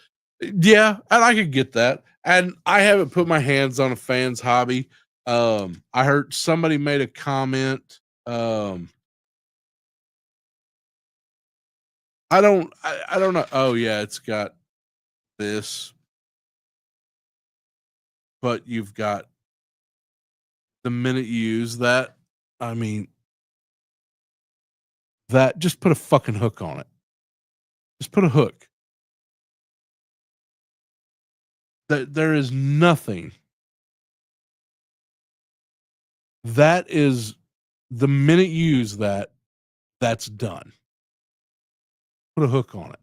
Yeah, and I could get that. And I haven't put my hands on a Fans Hobby. I heard somebody made a comment. I don't know. Oh yeah, it's got this, but you've got the minute you use that, I mean, that just put a fucking hook on it. Just put a hook. There is nothing. That is the minute you use that, that's done. Put a hook on it.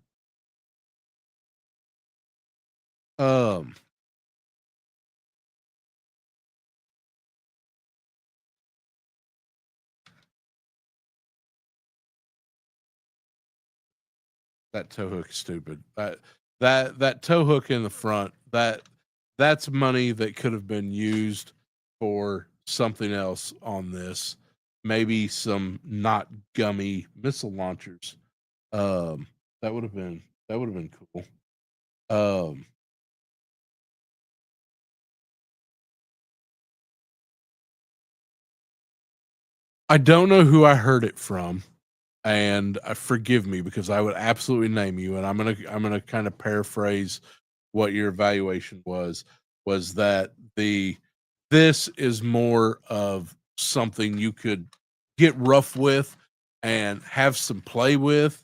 That tow hook is stupid. That tow hook in the front, that's money that could have been used for something else on this. Maybe some not gummy missile launchers. That would have been cool. I don't know who I heard it from, and forgive me because I would absolutely name you, and I'm gonna kind of paraphrase what your evaluation was that this is more of something you could get rough with and have some play with,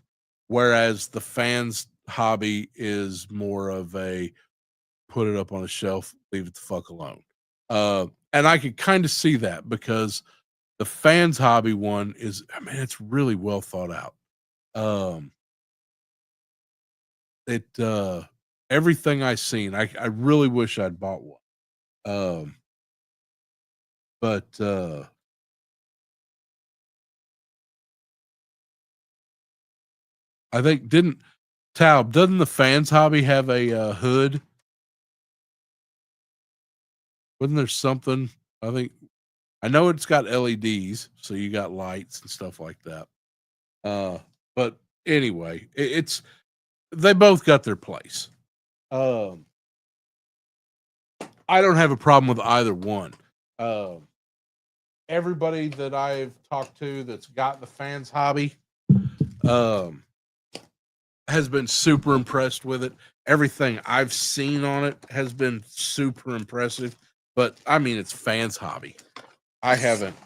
whereas the Fans Hobby is more of a put it up on a shelf, leave it the fuck alone. And I could kind of see that because the Fans Hobby one is, I mean, it's really well thought out. It everything I seen, I really wish I'd bought one. But I think doesn't the Fans Hobby have a hood? Wasn't there something? I know it's got LEDs, so you got lights and stuff like that. But anyway, they both got their place. I don't have a problem with either one. Everybody that I've talked to that's got the Fans Hobby has been super impressed with it. Everything I've seen on it has been super impressive. But I mean, it's Fans Hobby. I haven't.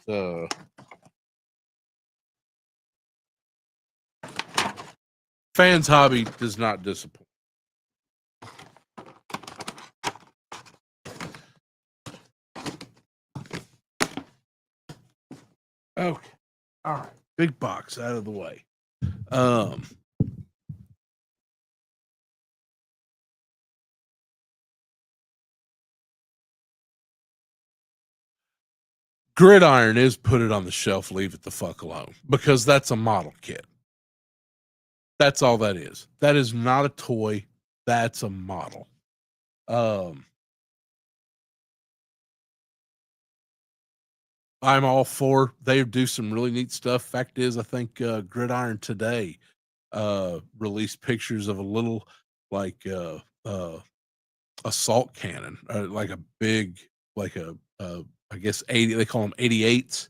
Fans Hobby does not disappoint. Okay. All right. Big box out of the way. Gridiron is put it on the shelf, leave it the fuck alone, because that's a model kit. That's all that is. That is not a toy. That's a model. I'm all for they do some really neat stuff. Fact is, I think Gridiron Today released pictures of a little like assault cannon, like a big, like I guess 80. They call them 88s.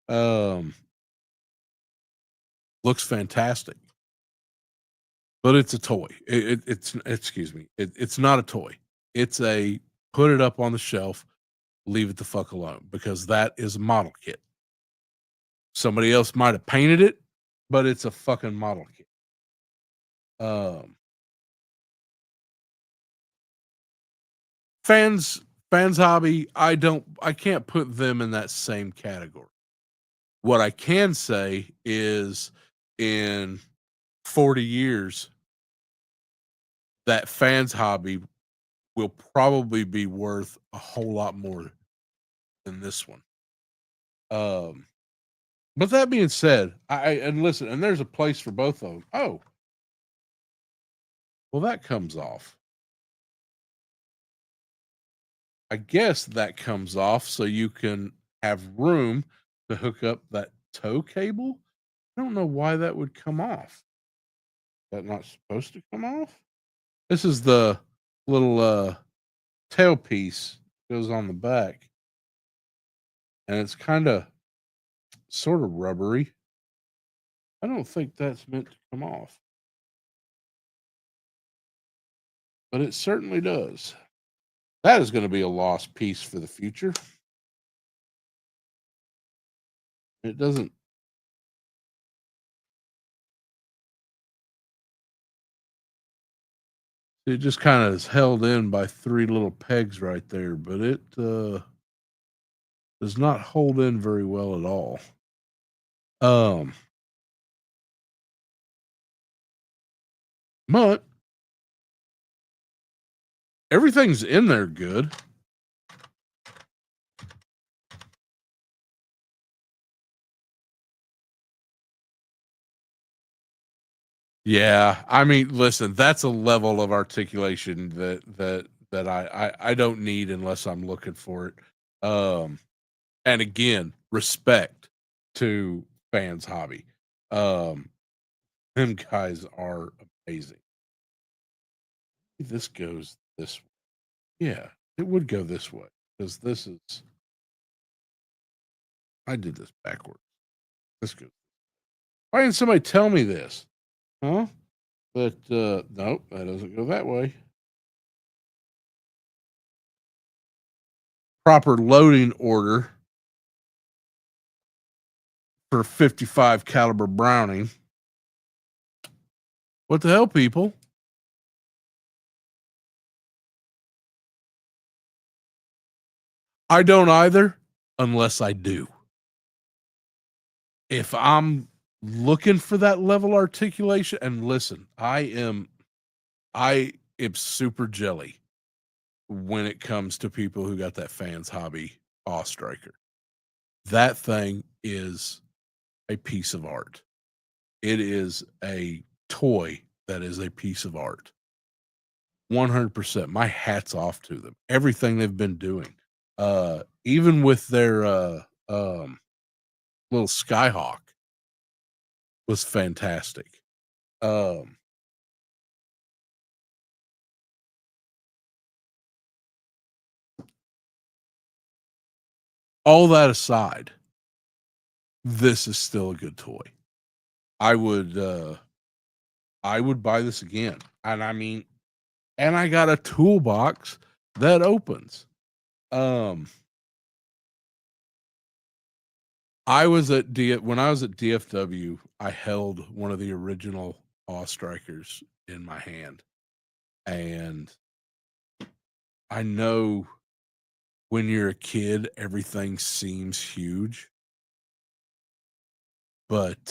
Um, looks fantastic, but it's a toy. It's excuse me, it's not a toy. It's a put it up on the shelf, leave it the fuck alone because that is a model kit. Somebody else might have painted it, but it's a fucking model kit. Um, fans hobby, I can't put them in that same category. What I can say is in 40 years, that fans hobby will probably be worth a whole lot more than this one. Um, but that being said, and listen, and there's a place for both of them. Oh, well, that comes off. I guess that comes off so you can have room to hook up that tow cable. I don't know why that would come off. That not supposed to come off? This is the little tailpiece goes on the back, and it's kind of sort of rubbery. I don't think that's meant to come off, but it certainly does. That is going to be a lost piece for the future. It doesn't. It just kind of is held in by three little pegs right there, but it does not hold in very well at all. Um, but everything's in there good. Yeah, I mean, listen, that's a level of articulation that I don't need unless I'm looking for it. And again, respect to fans hobby. Um, them guys are amazing. This goes this way. Yeah, it would go this way because this is. I did this backwards. This goes. Why didn't somebody tell me this? Huh? But nope, that doesn't go that way. Proper loading order for 55 caliber Browning. What the hell, people? I don't either, unless I do. If I'm looking for that level articulation, and listen, I am super jelly when it comes to people who got that fans hobby awe striker. That thing is a piece of art. It is a toy that is a piece of art. 100%. My hat's off to them. Everything they've been doing. Even with their little Skyhawk was fantastic. Um, all that aside, this is still a good toy. I would I would buy this again. And I mean, and I got a toolbox that opens. Um I was at when I was at DFW, I held one of the original Awe Strikers in my hand. And I know when you're a kid, everything seems huge. But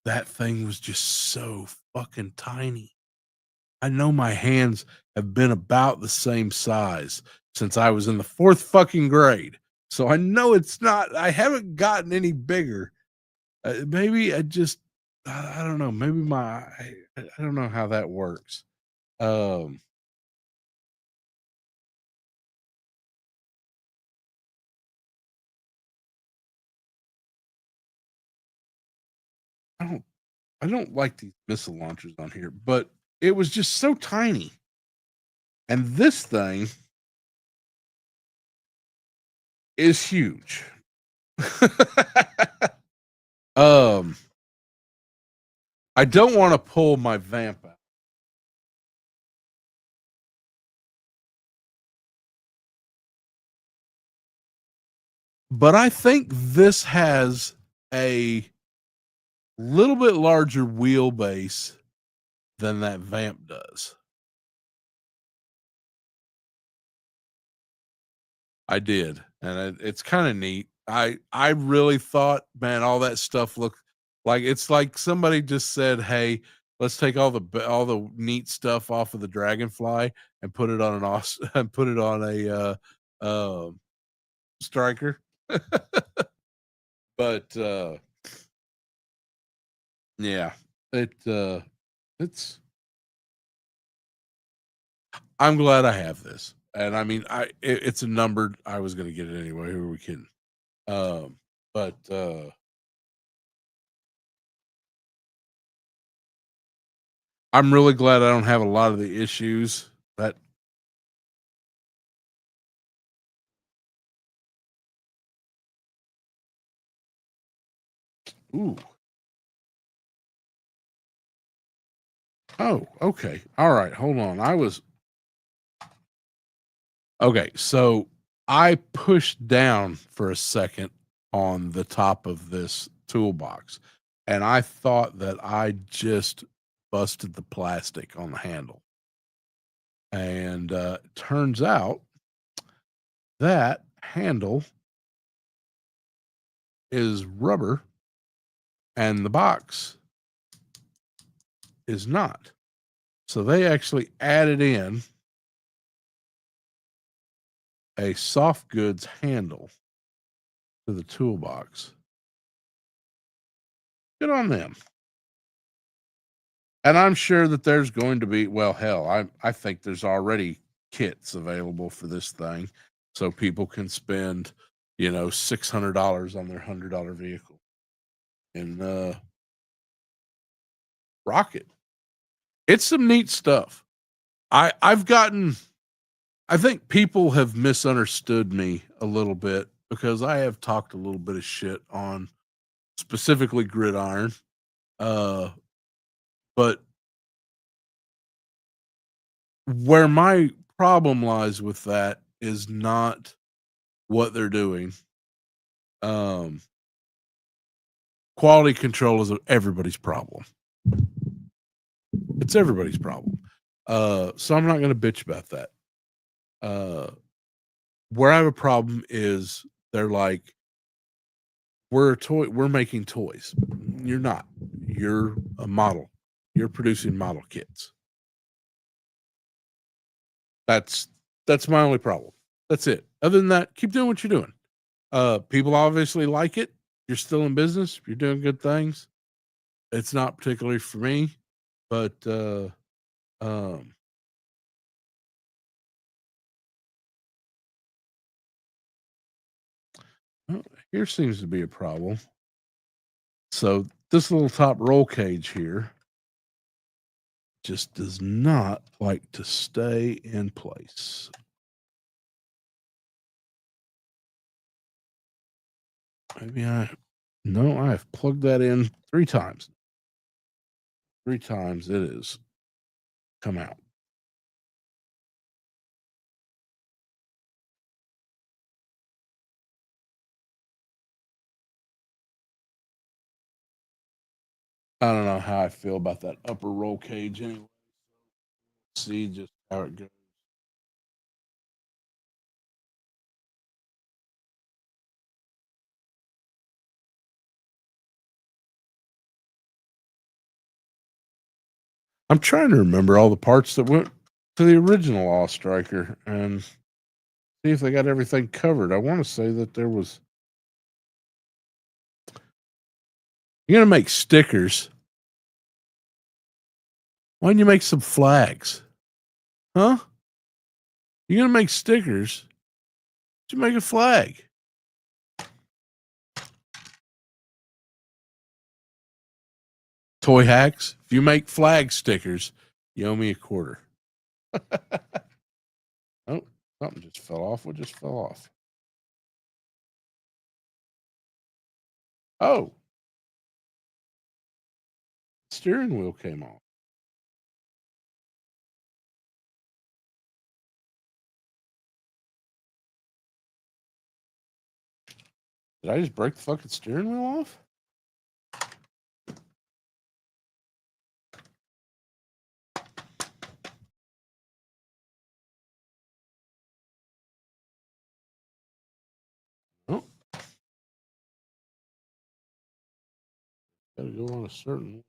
that thing was just so fucking tiny. I know my hands have been about the same size since I was in the fourth fucking grade. So I know it's not, I haven't gotten any bigger. Maybe I don't know. Maybe I don't know how that works. Um, I don't I don't like these missile launchers on here, but it was just so tiny. And this thing is huge. um, I don't want to pull my vamp out. But I think this has a little bit larger wheelbase than that vamp does. I did, and it's kind of neat. I really thought, man, all that stuff looked like it's like somebody just said, "Hey, let's take all the neat stuff off of the Dragonfly and put it on an and put it on a striker." But yeah, it it's. I'm glad I have this, and I mean, it's a numbered. I was going to get it anyway. Who are we kidding? Um, but I'm really glad I don't have a lot of the issues that. Ooh. Oh, okay. All right. Hold on. Okay. So I pushed down for a second on the top of this toolbox, and I thought that I just busted the plastic on the handle. And turns out that handle is rubber and the box is not. So they actually added in a soft goods handle to the toolbox. Good on them. And I'm sure that there's going to be, well, hell, I think there's already kits available for this thing, so people can spend, $600 on their $100 vehicle and rock it. It's some neat stuff. I've gotten. I think people have misunderstood me a little bit because I have talked a little bit of shit on specifically gridiron. Uh, but where my problem lies with that is not what they're doing. Um, Quality control is everybody's problem. It's everybody's problem. So I'm not going to bitch about that. Where I have a problem is they're like, we're making toys. You're not. You're a model. You're producing model kits. That's that's my only problem. That's it. Other than that, keep doing what you're doing. People obviously like it. You're still in business. You're doing good things. It's not particularly for me, but um, well, here seems to be a problem. So this little top roll cage here just does not like to stay in place. Maybe no, I have plugged that in 3 times. 3 times it is come out. I don't know how I feel about that upper roll cage anyway. See just how it goes. I'm trying to remember all the parts that went to the original All Striker and see if they got everything covered. I want to say that there was. You're gonna make stickers. Why don't you make some flags? Huh? You're gonna make stickers. You make a flag. Toy hacks. If you make flag stickers, you owe me a quarter. Oh, something just fell off. What just fell off? Oh, steering wheel came off. Did I just break the fucking steering wheel off? Oh, gotta go on a certain.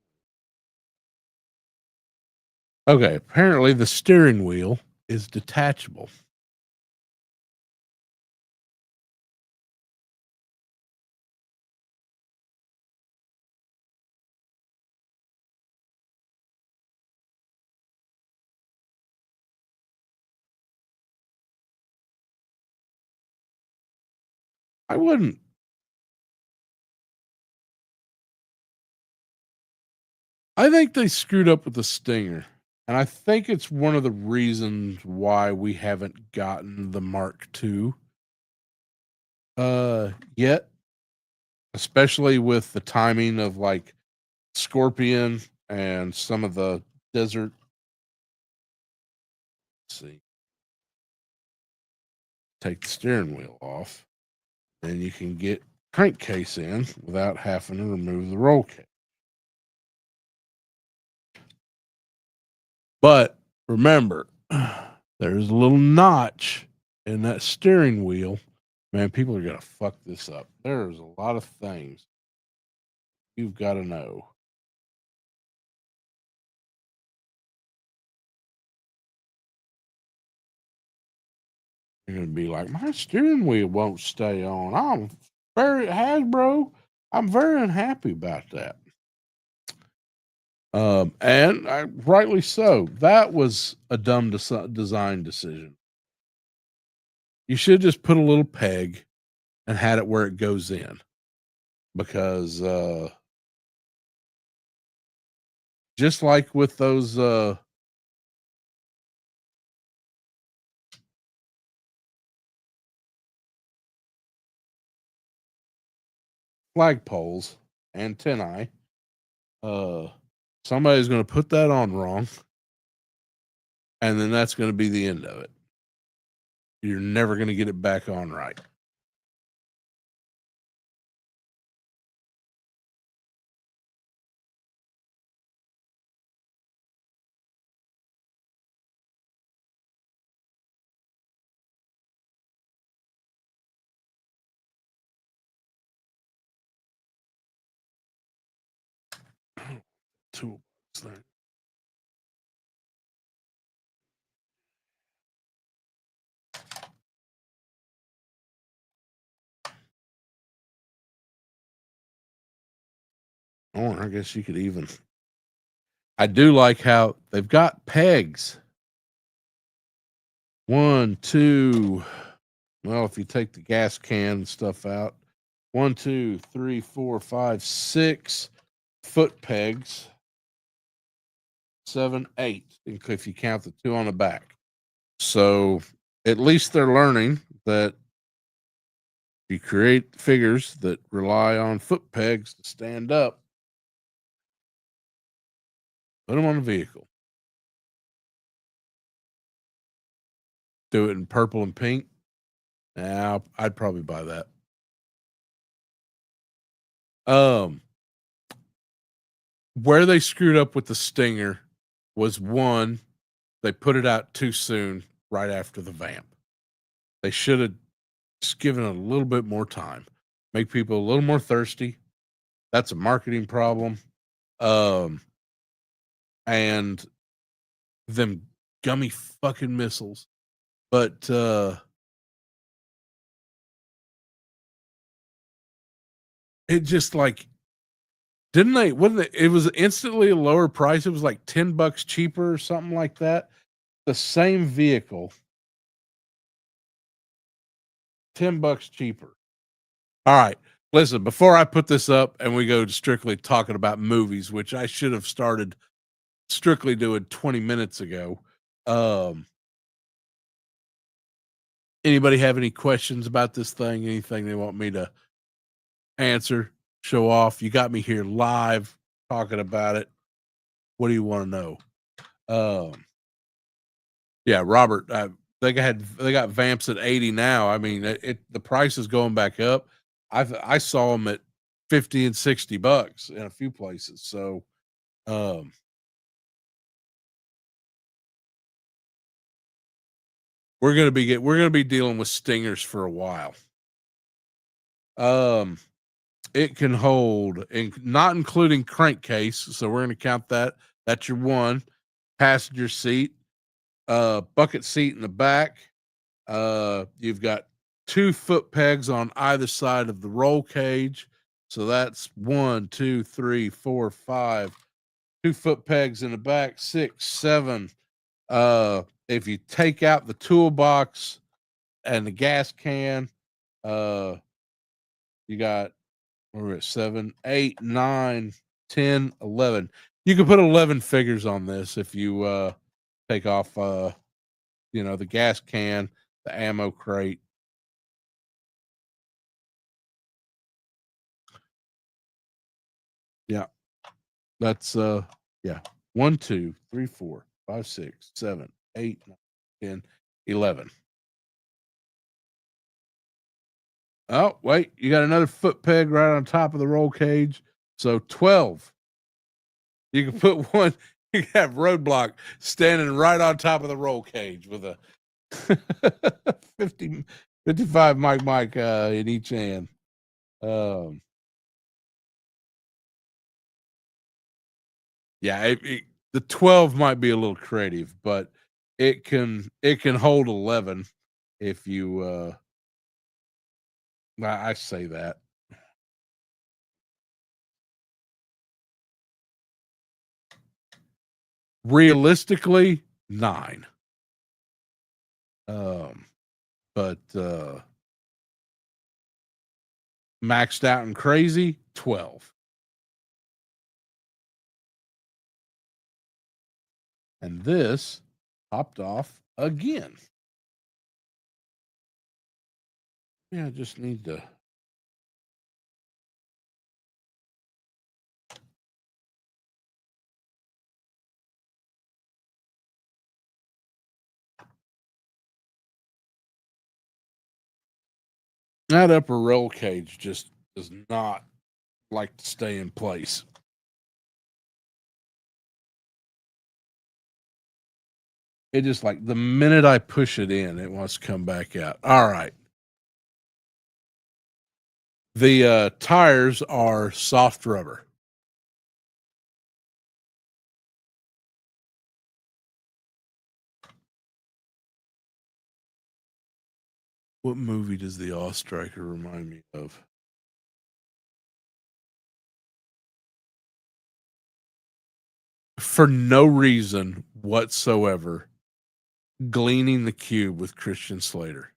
Okay, apparently the steering wheel is detachable. I wouldn't. I think they screwed up with the Stinger. And I think it's one of the reasons why we haven't gotten the Mark II yet, especially with the timing of like Scorpion and some of the desert. Let's see. Take the steering wheel off, then you can get crankcase in without having to remove the roll cage. But remember, there's a little notch in that steering wheel. Man, people are going to fuck this up. There's a lot of things you've got to know. You're going to be like, my steering wheel won't stay on. I'm very, Hasbro, I'm very unhappy about that. And rightly so. That was a dumb design decision. You should just put a little peg and had it where it goes in, because just like with those flagpoles, antennae, somebody's going to put that on wrong, and then that's going to be the end of it. You're never going to get it back on right. Toolbox thing. Or I guess you could even. I do like how they've got pegs. 1, 2. Well, if you take the gas can stuff out, 1, 2, 3, 4, 5, 6 foot pegs. 7, 8, if you count the 2 on the back. So at least they're learning that you create figures that rely on foot pegs to stand up, put them on a vehicle. Do it in purple and pink. Now I'd probably buy that. Where they screwed up with the Stinger was, one, they put it out too soon right after the vamp. They should have just given it a little bit more time, make people a little more thirsty. That's a marketing problem. And them gummy fucking missiles. But it just like, didn't they? Wasn't it? It was instantly a lower price. It was like $10 cheaper or something like that. The same vehicle, $10 cheaper. All right. Listen, before I put this up and we go to strictly talking about movies, which I should have started strictly doing 20 minutes ago. Um, Anybody have any questions about this thing? Anything they want me to answer, show off? You got me here live talking about it. What do you want to know? Yeah, Robert, they got vamps at 80 now. I mean, the price is going back up. I saw them at 50 and $60 in a few places. So, um, we're gonna be dealing with stingers for a while. Um, it can hold, not including crankcase. So we're gonna count that. That's your one. Passenger seat, bucket seat in the back. You've got 2 foot pegs on either side of the roll cage. So that's 1, 2, 3, 4, 5. 2 foot pegs in the back, 6, 7. If you take out the toolbox and the gas can, uh, you got, we're at 7, 8, 9, 10, 11. You can put 11 figures on this if you take off the gas can, the ammo crate. Yeah. That's yeah. 1, 2, 3, 4, 5, 6, 7, 8, 9, 10, 11. Oh, wait, you got another foot peg right on top of the roll cage. So 12. You can put one, you can have roadblock standing right on top of the roll cage with a 50, 55 mic in each hand. Um yeah, the 12 might be a little creative, but it can hold 11 if you I say that. Realistically, 9. Um, but maxed out and crazy, 12. And this popped off again. Yeah, I just need to. That upper roll cage just does not like to stay in place. It just like the minute I push it in, it wants to come back out. All right. The tires are soft rubber. What movie does the Awe Striker remind me of? For no reason whatsoever, Gleaning the Cube with Christian Slater.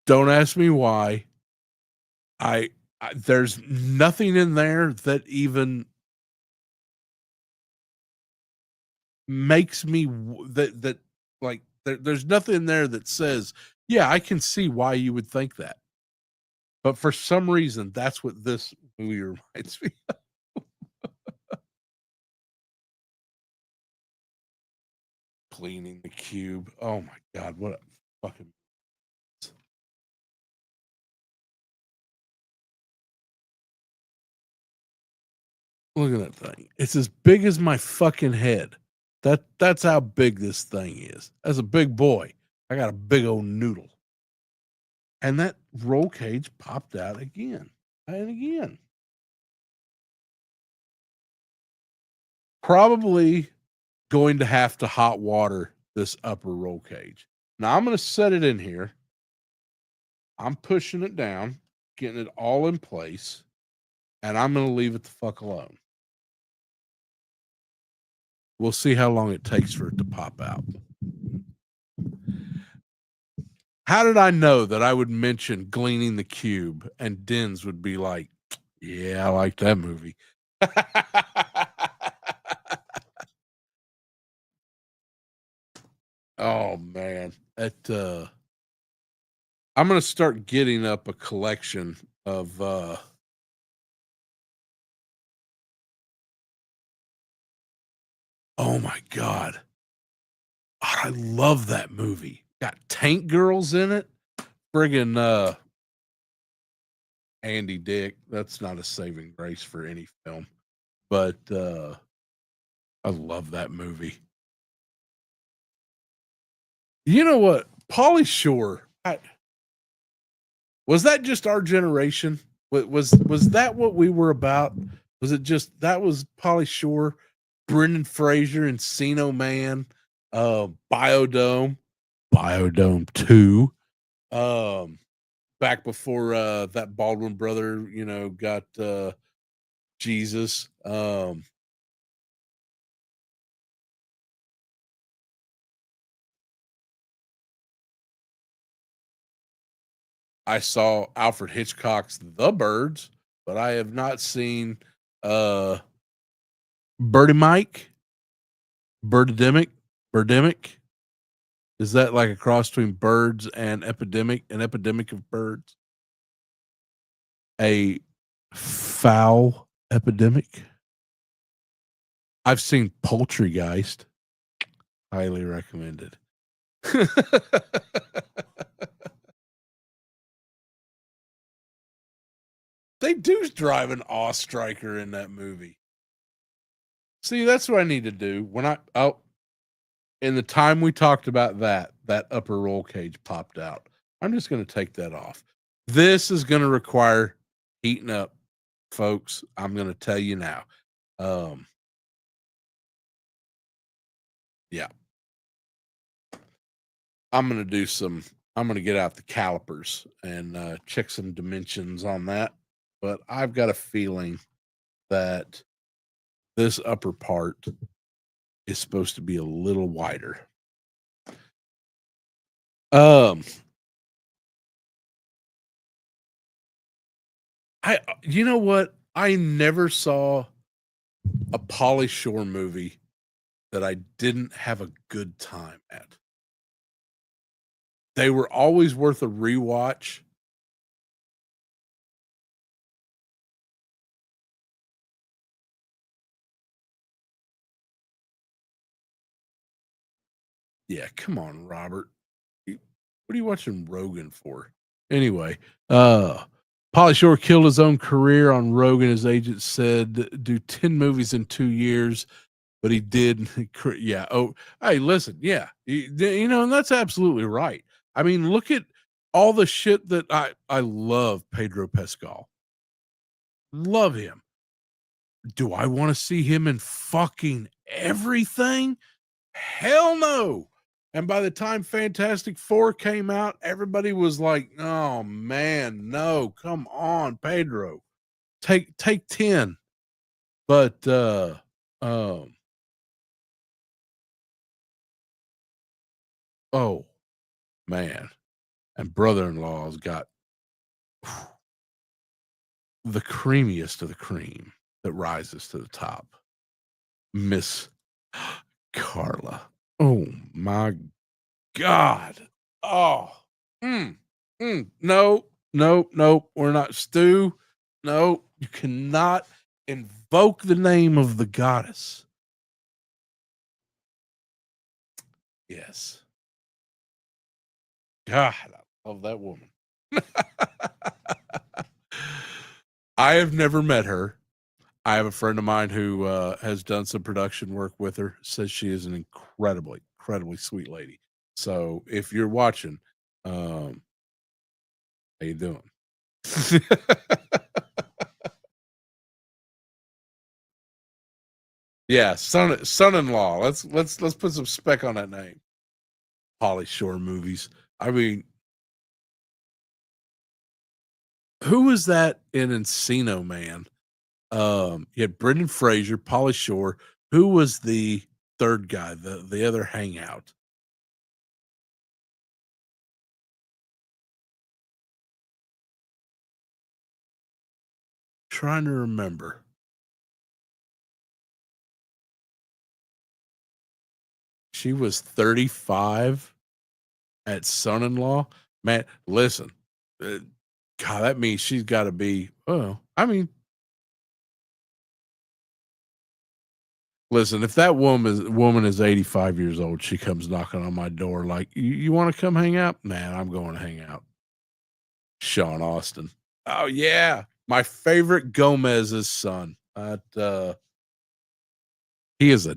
Don't ask me why. I there's nothing in there that even makes me that like there's nothing in there that says, yeah, I can see why you would think that. But for some reason, that's what this movie reminds me. Cleaning the Cube. Oh my god, what a fucking. Look at that thing. It's as big as my fucking head. That's how big this thing is. As a big boy, I got a big old noodle. And that roll cage popped out again and again. Probably going to have to hot water this upper roll cage. Now I'm going to set it in here. I'm pushing it down, getting it all in place, and I'm going to leave it the fuck alone. We'll see how long it takes for it to pop out. How did I know that I would mention Gleaning the Cube and Dens would be like, "Yeah, I like that movie." Oh, man. I'm gonna start getting up a collection of, oh my god. I love that movie. Got Tank Girls in it. Friggin', Andy Dick. That's not a saving grace for any film, but, I love that movie. You know what? Pauly Shore, was that just our generation? Was that what we were about? Was it just that was Pauly Shore, Brendan Fraser, Encino Man, Biodome, Biodome 2, um, back before that Baldwin brother, got Jesus. I saw Alfred Hitchcock's The Birds, but I have not seen uh Birdie Mike, Birdemic, Birdemic. Is that like a cross between birds and epidemic, an epidemic of birds? A foul epidemic? I've seen Poultrygeist, highly recommended. They do drive an awe striker in that movie. See, that's what I need to do when in the time we talked about that upper roll cage popped out. I'm just going to take that off. This is going to require heating up, folks. I'm going to tell you now. Um, yeah, I'm going to get out the calipers and check some dimensions on that. But I've got a feeling that this upper part is supposed to be a little wider. Um, you know what? I never saw a Pauly Shore movie that I didn't have a good time at. They were always worth a rewatch. Yeah, come on, Robert. What are you watching Rogan for? Anyway, Pauly Shore killed his own career on Rogan. His agent said, do 10 movies in 2 years, but he did. Yeah. Oh, hey, listen. Yeah. And that's absolutely right. I mean, look at all the shit that I love Pedro Pascal. Love him. Do I want to see him in fucking everything? Hell no. And by the time Fantastic Four came out, everybody was like, "Oh man, no, come on, Pedro. Take 10." But um oh man. And brother-in-law's got the creamiest of the cream that rises to the top. Miss Carla. Oh my God. Oh. Mm, no, no, no. We're not Stu. No, you cannot invoke the name of the goddess. Yes. God, I love that woman. I have never met her. I have a friend of mine who has done some production work with her. Says she is an incredibly, incredibly sweet lady. So if you're watching, how you doing? Yeah, son-in-law. Let's put some spec on that name. Pauly Shore movies. I mean, who was that in Encino Man? You had Brendan Fraser, Pauly Shore. Who was the third guy? The other hangout. trying to remember. She was 35 at son-in-law. Man, listen, uh, God, that means she's got to be. Oh, I mean, listen, if that woman is 85 years old, she comes knocking on my door like, you want to come hang out? Man, I'm going to hang out. Sean Austin. Oh yeah, my favorite Gomez's son. He is a.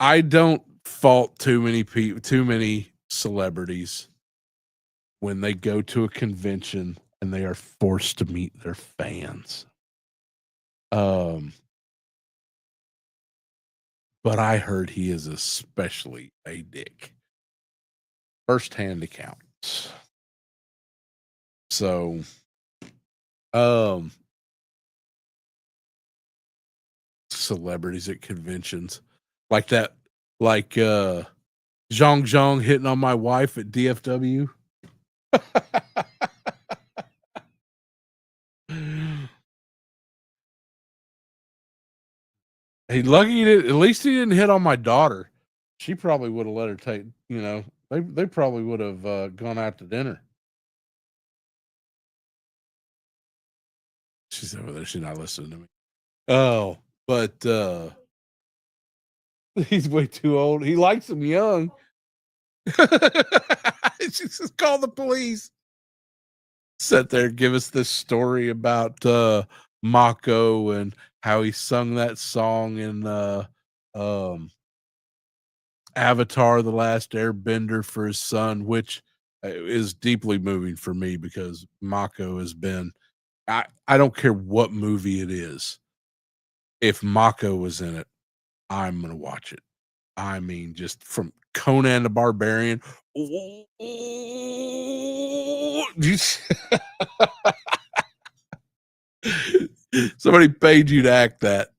I don't fault too many celebrities when they go to a convention and they are forced to meet their fans. Um, but I heard he is especially a dick. Firsthand accounts. So, um, celebrities at conventions like that, like Zhong Zhong hitting on my wife at DFW. He lucky he did. At least he didn't hit on my daughter. She probably would have let her take. They probably would have gone out to dinner. She's over there. She's not listening to me. Oh, but he's way too old. He likes him young. She says, "Call the police." Sit there, give us this story about Mako and how he sung that song in um Avatar: The Last Airbender for his son, which is deeply moving for me because Mako has been. I don't care what movie it is. If Mako was in it, I'm gonna watch it. I mean, just from Conan the Barbarian. Somebody paid you to act that.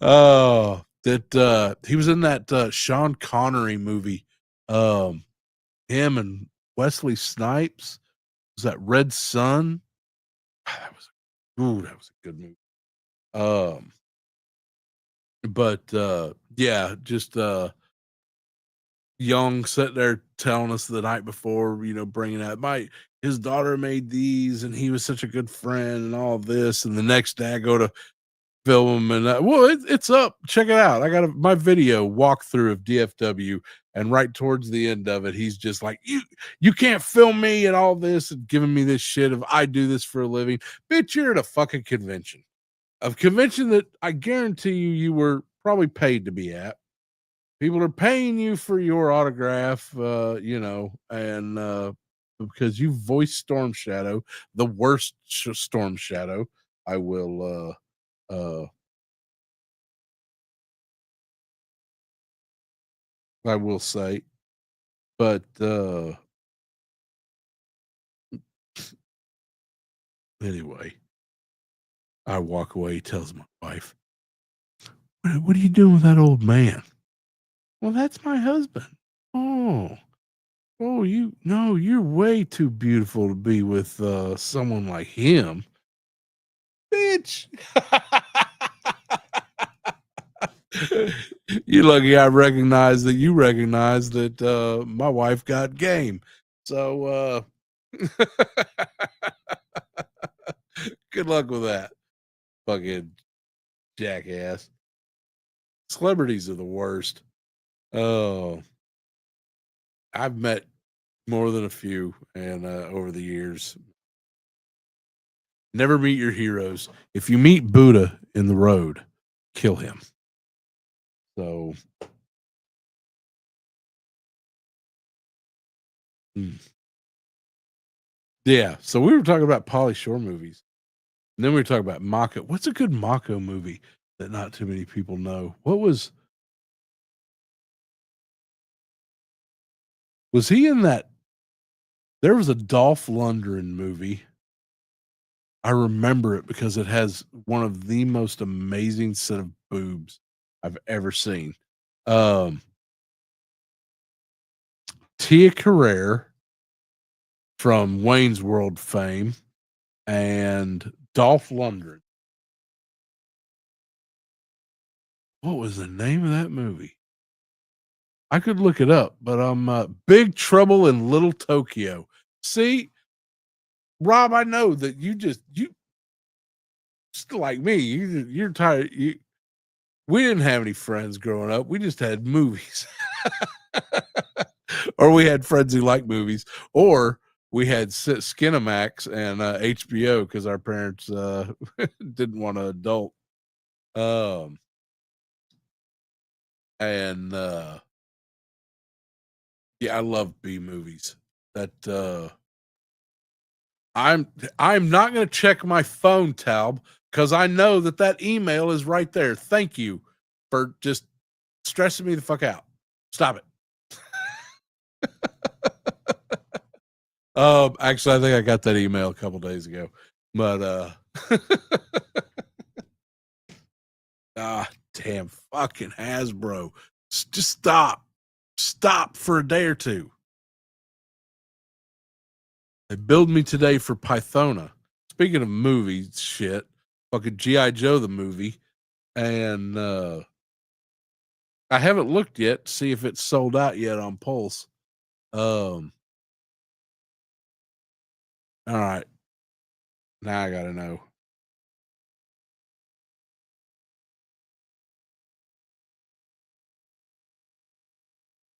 Oh, that he was in that Sean Connery movie. Um, him and Wesley Snipes. Was that Red Sun? That was a good movie. Um, but yeah, just Young sitting there telling us the night before, bringing out my his daughter made these, and he was such a good friend, and all this. And the next day, I go to film him, and it's up. Check it out. I got my video walkthrough of DFW, and right towards the end of it, he's just like, "You can't film me and all this, and giving me this shit of I do this for a living, bitch. You're at a fucking convention, a convention that I guarantee you were probably paid to be at." People are paying you for your autograph, and because you voiced Storm Shadow, the worst Storm Shadow. I will, I will say, but anyway, I walk away. He tells my wife, what are you doing with that old man?" "Well, that's my husband." "Oh, oh, you no, you're way too beautiful to be with someone like him." Bitch. You lucky I recognize that you recognize that my wife got game. So good luck with that. Fucking jackass. Celebrities are the worst. Oh, I've met more than a few and over the years. Never meet your heroes. If you meet Buddha in the road, kill him. So mm. Yeah. So we were talking about Pauly Shore movies. And then we were talking about Mako. What's a good Mako movie that not too many people know? Was he in that? There was a Dolph Lundgren movie. I remember it because it has one of the most amazing set of boobs I've ever seen. Um, Tia Carrere from Wayne's World fame and Dolph Lundgren. What was the name of that movie? I could look it up, but Big Trouble in Little Tokyo. See, Rob, I know that you just like me. You're tired. We didn't have any friends growing up. We just had movies, or we had friends who liked movies, or we had Skinamax and HBO because our parents didn't want an adult. Um, and yeah, I love B movies. That I'm not going to check my phone, Talb, because I know that email is right there. Thank you for just stressing me the fuck out. Stop it. Actually, I think I got that email a couple days ago, but damn fucking Hasbro, just stop for a day or two. They billed me today for Pythona. Speaking of movie shit, fucking G.I. Joe the movie, and I haven't looked yet to see if it's sold out yet on Pulse. All right, now I gotta know.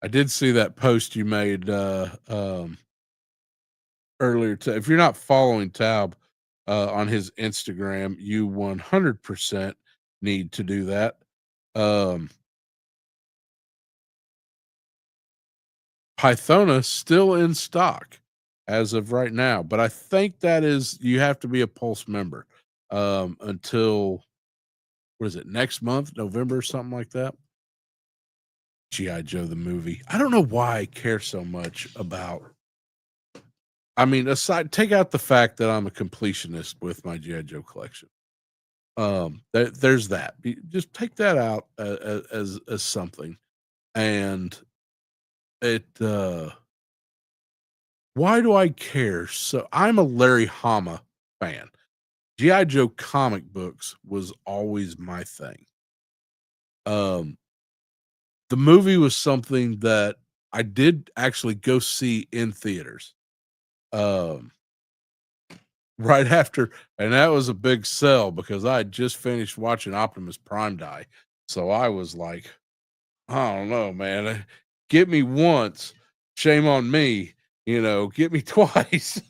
I did see that post you made earlier. If you're not following Taub on his Instagram, you 100% need to do that. Pythona still in stock as of right now, but I think that is you have to be a Pulse member until what is it, next month, November, something like that. G.I. Joe the movie. I don't know why I care so much about. I mean, aside, take out the fact that I'm a completionist with my G.I. Joe collection. There's that. Just take that out as something, and it. Why do I care? So I'm a Larry Hama fan. G.I. Joe comic books was always my thing. The movie was something that I did actually go see in theaters. Um, right after, and that was a big sell because I had just finished watching Optimus Prime die. So I was like, I don't know, man. Get me once, shame on me. Get me twice.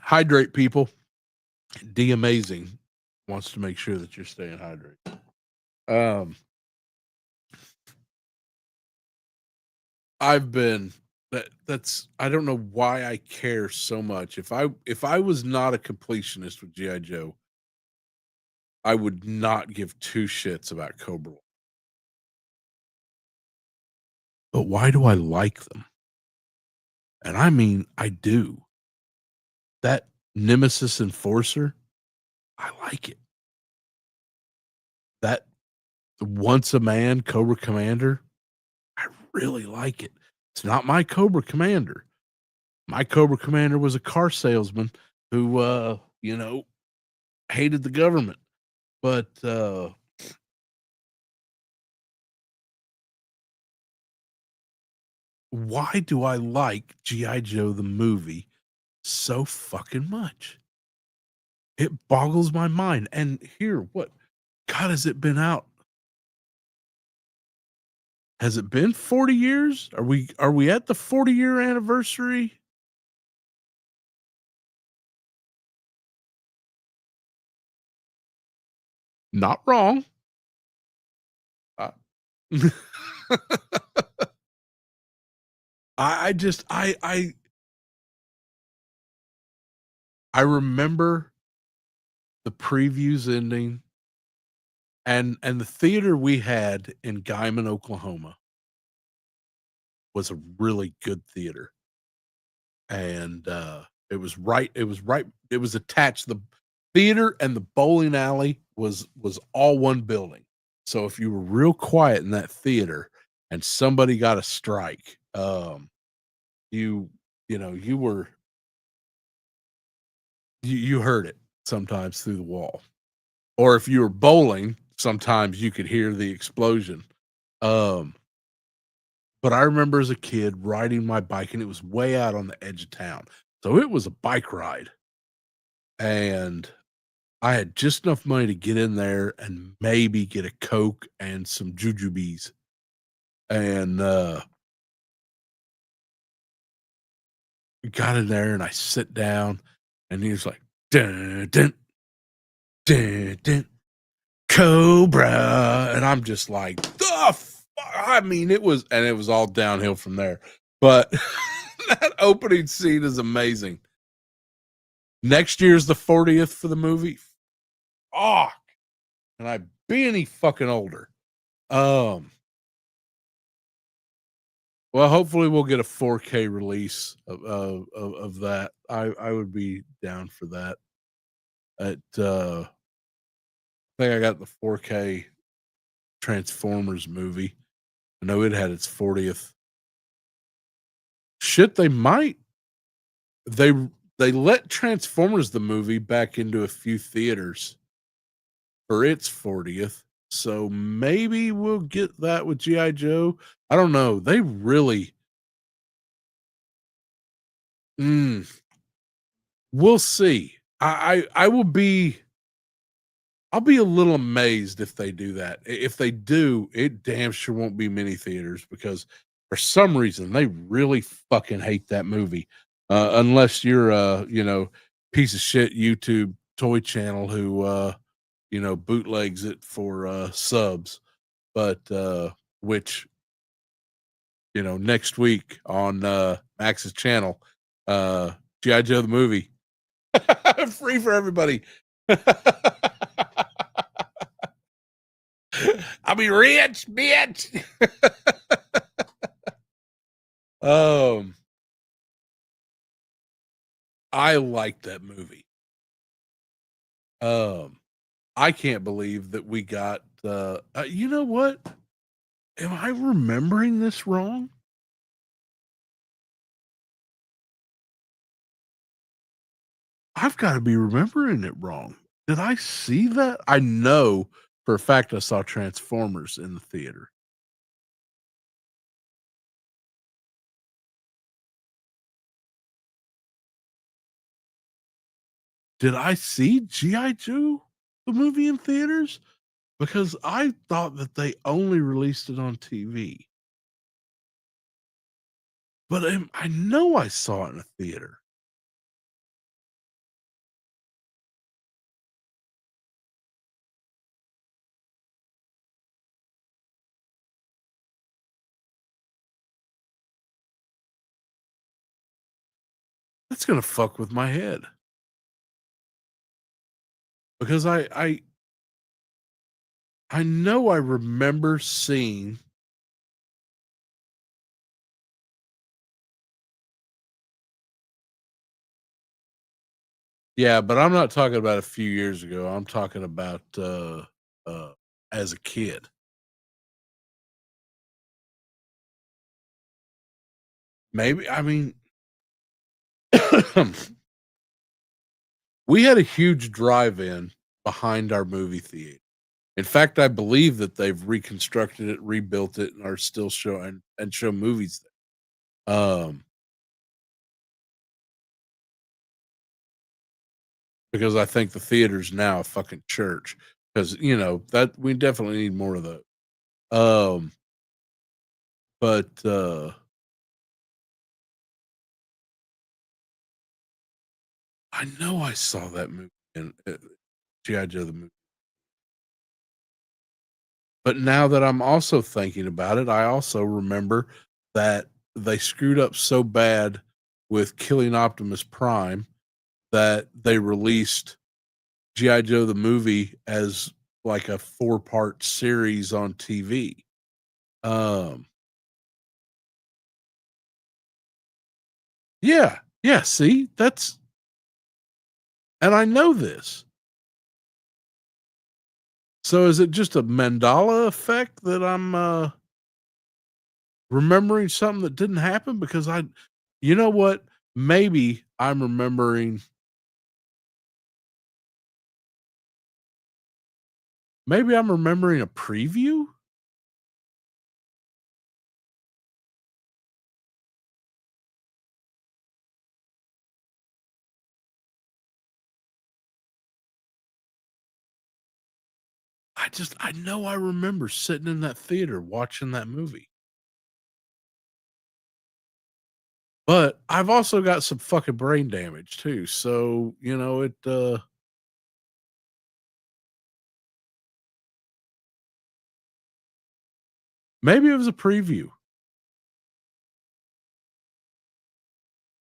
Hydrate, people. D Amazing wants to make sure that you're staying hydrated. I've been that's I don't know why I care so much. If I was not a completionist with G.I. Joe, I would not give two shits about Cobra. But why do I like them? And I mean, I do. That Nemesis Enforcer, I like it. That Once a Man Cobra Commander, I really like it. It's not my Cobra Commander. My Cobra Commander was a car salesman who, hated the government. But why do I like G.I. Joe the movie so fucking much? It boggles my mind. And here, God, has it been out? Has it been 40 years? Are we at the 40-year anniversary? Not wrong. Uh, I just I remember the previews ending and the theater we had in Guyman, Oklahoma was a really good theater. And it was right. It was attached. theater and the bowling alley was all one building. So if you were real quiet in that theater and somebody got a strike, you you know, you heard it sometimes through the wall. Or if you were bowling, sometimes you could hear the explosion. Um, but I remember as a kid riding my bike and it was way out on the edge of town. So it was a bike ride. And I had just enough money to get in there and maybe get a Coke and some jujubes. And we got in there and I sit down and he was like, dun, dun, dun, dun, Cobra. And I'm just like, the I mean, it was all downhill from there. But that opening scene is amazing. Next year's the 40th for the movie. Oh, and I be any fucking older. Um, well, hopefully we'll get a 4K release of that. I would be down for that. I think I got the 4K Transformers movie. I know it had its 40th. Shit, they they let Transformers the movie back into a few theaters for its 40th. So maybe we'll get that with GI Joe. I don't know. They really mm, we'll see. I will be I'll be a little amazed if they do that. If they do, it damn sure won't be many theaters because for some reason they really fucking hate that movie. Unless you're a, piece of shit YouTube toy channel who bootlegs it for subs. But which, next week on Max's channel, G.I. Joe the movie. Free for everybody. I'll be rich, bitch. um, I like that movie. Um, I can't believe that we got. You know what? Am I remembering this wrong? I've got to be remembering it wrong. Did I see that? I know for a fact I saw Transformers in the theater. Did I see G.I. Joe, the movie in theaters? Because I thought that they only released it on TV. But I know I saw it in a theater. That's gonna fuck with my head because I know I remember seeing. Yeah, but I'm not talking about a few years ago. I'm talking about uh, as a kid. Maybe I mean we had a huge drive-in behind our movie theater. In fact, I believe that they've reconstructed it, rebuilt it, and are still showing and show movies there. Because I think the theater's now a fucking church. Because that we definitely need more of those. Um, but I know I saw that movie in GI Joe the movie. But now that I'm also thinking about it, I also remember that they screwed up so bad with killing Optimus Prime that they released GI Joe the movie as like a 4-part series on TV. Um, yeah, yeah. See, and I know this. So is it just a Mandela effect that I'm remembering something that didn't happen? Because you know what? Maybe I'm remembering a preview. I know I remember sitting in that theater watching that movie. But I've also got some fucking brain damage too. So, maybe it was a preview.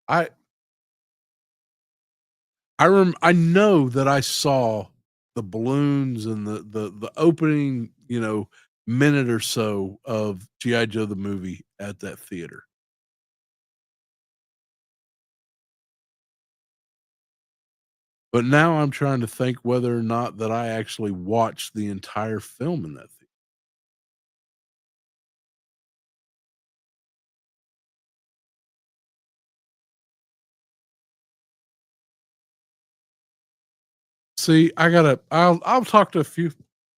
I I know that I saw the balloons and the opening, minute or so of GI Joe the movie at that theater. But now I'm trying to think whether or not that I actually watched the entire film in that theater. See, I'll talk to a few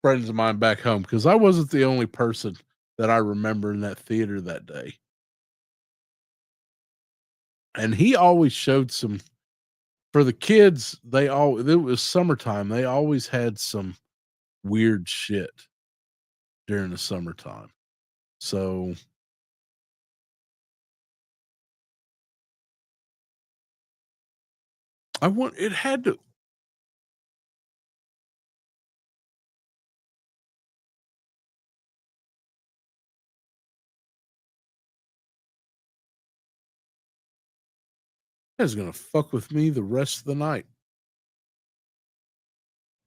friends of mine back home because I wasn't the only person that I remember in that theater that day. And he always showed some for the kids, it was summertime. They always had some weird shit during the summertime. So I want it had to is gonna fuck with me the rest of the night.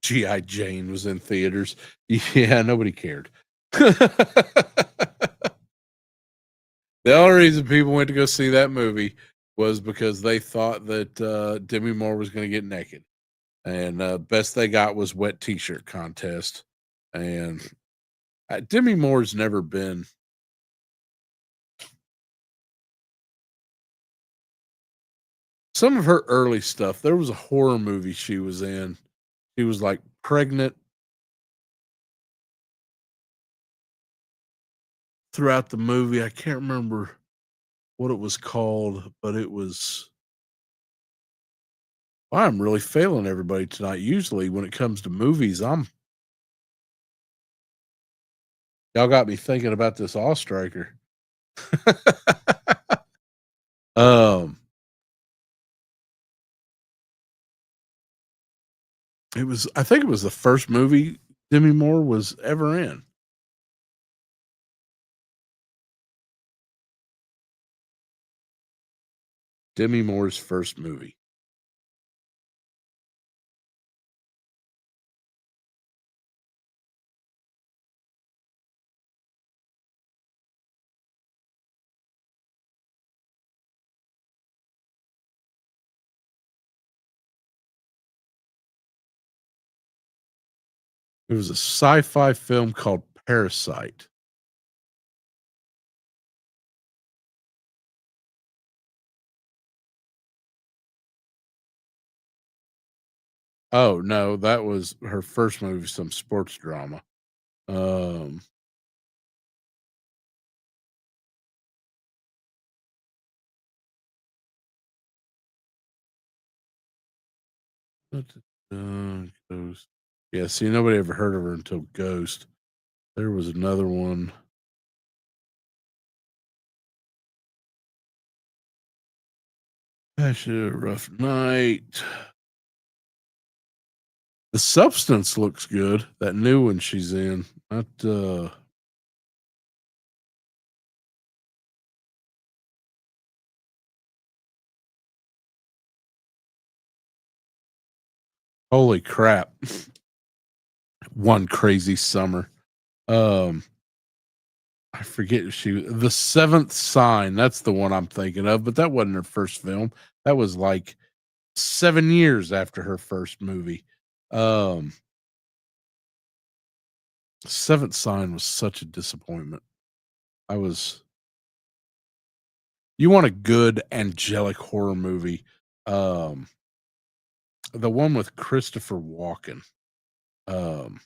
G.I. Jane was in theaters. Yeah, nobody cared. The only reason people went to go see that movie was because they thought that Demi Moore was going to get naked, and best they got was wet T-shirt contest. And Demi Moore's never been some of her early stuff. There was a horror movie she was in. She was like pregnant throughout the movie. I can't remember what it was called, but it was. I'm really failing everybody tonight. Usually, when it comes to movies, y'all got me thinking about this All Striker. um, I think it was the first movie Demi Moore was ever in. Demi Moore's first movie. It was a sci-fi film called Parasite. Oh no, that was her first movie, some sports drama. Um, Ghost. Yeah, see, nobody ever heard of her until Ghost. There was another one. She had a rough night. The Substance looks good. That new one she's in. Not holy crap. One crazy summer. Um I forget if the Seventh Sign. That's the one I'm thinking of, but that wasn't her first film. That was like 7 years after her first movie. Um Seventh Sign was such a disappointment. I was You want a good angelic horror movie, um, the one with Christopher Walken. Um,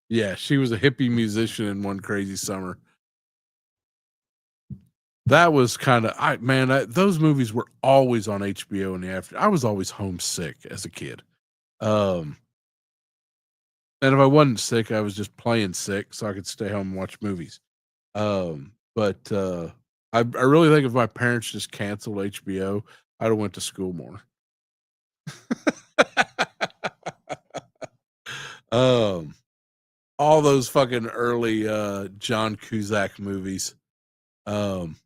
yeah, she was a hippie musician in One Crazy Summer. That was kinda I man, those movies were always on HBO in the after I was always homesick as a kid. Um, and if I wasn't sick, I was just playing sick so I could stay home and watch movies. I really think if my parents just canceled HBO, I'd have went to school more. Um, all those fucking early, John Cusack movies. Um,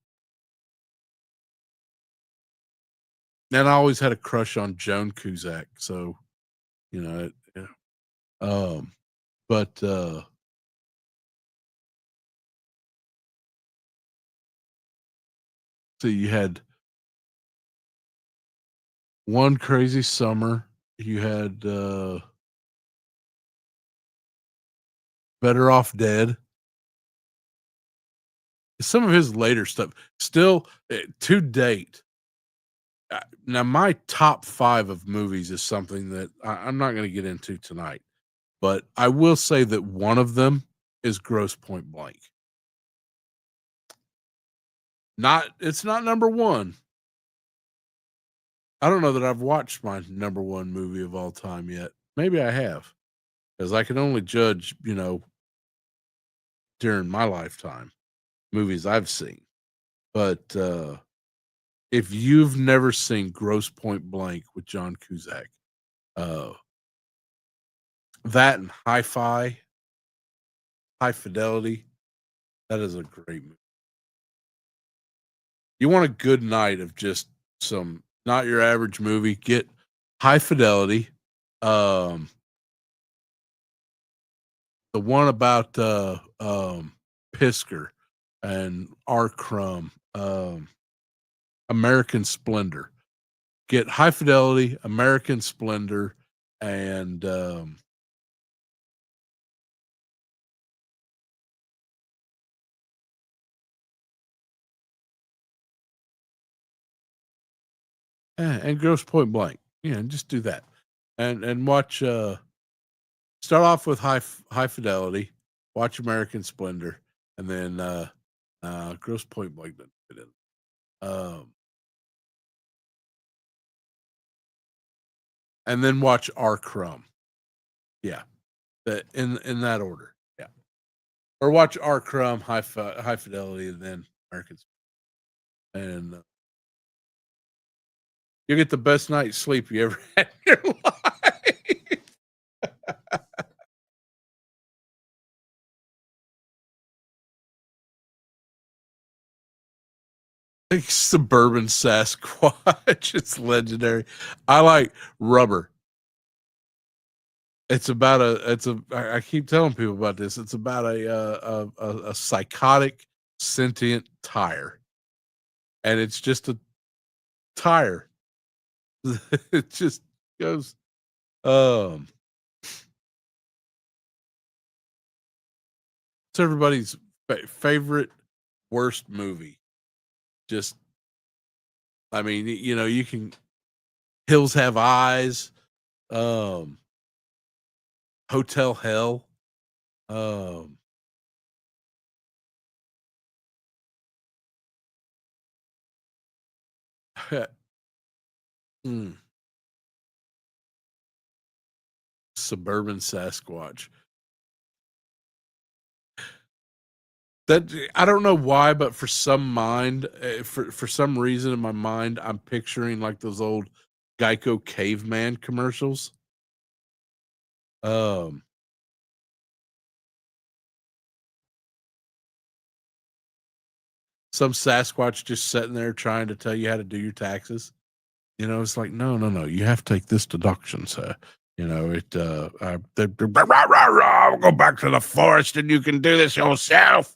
and I always had a crush on Joan Cusack, so, yeah. Um, but, so you had One Crazy Summer, you had, Better Off Dead. Some of his later stuff still, to date, now my top 5 of movies is something that I'm not gonna get into tonight, but I will say that one of them is Grosse Point Blank. It's not number 1. I don't know that I've watched my number 1 movie of all time yet. Maybe I have, because I can only judge, during my lifetime, movies I've seen. But, if you've never seen Grosse Point Blank with John Cusack, uh, that and High Fidelity, that is a great movie. You want a good night of just some not your average movie, get High Fidelity, um, the one about, Pisker and R. Crumb, American Splendor. Get High Fidelity, American Splendor, and, and Grosse Point Blank. Yeah, just do that. And watch, start off with High Fidelity, watch American Splendor, and then, Grosse Point Blank doesn't fit in. And then watch R. Crumb. Yeah, that in that order. Yeah, or watch R. Crumb, High Fidelity, and then American, and you'll get the best night's sleep you ever had in your life. Like Suburban Sasquatch, it's legendary. I like Rubber. It's about a. It's a. I keep telling people about this. It's about a psychotic sentient tire, and it's just a tire. It just goes. Um, it's everybody's favorite worst movie. Just, I mean, you can Hills Have Eyes, um, Hotel Hell, um, mm, Suburban Sasquatch. That I don't know why, but for some reason in my mind, I'm picturing like those old Geico caveman commercials. Um, some Sasquatch just sitting there trying to tell you how to do your taxes. It's like, no, no, no. You have to take this deduction, sir. Rah, rah, rah, rah, go back to the forest and you can do this yourself.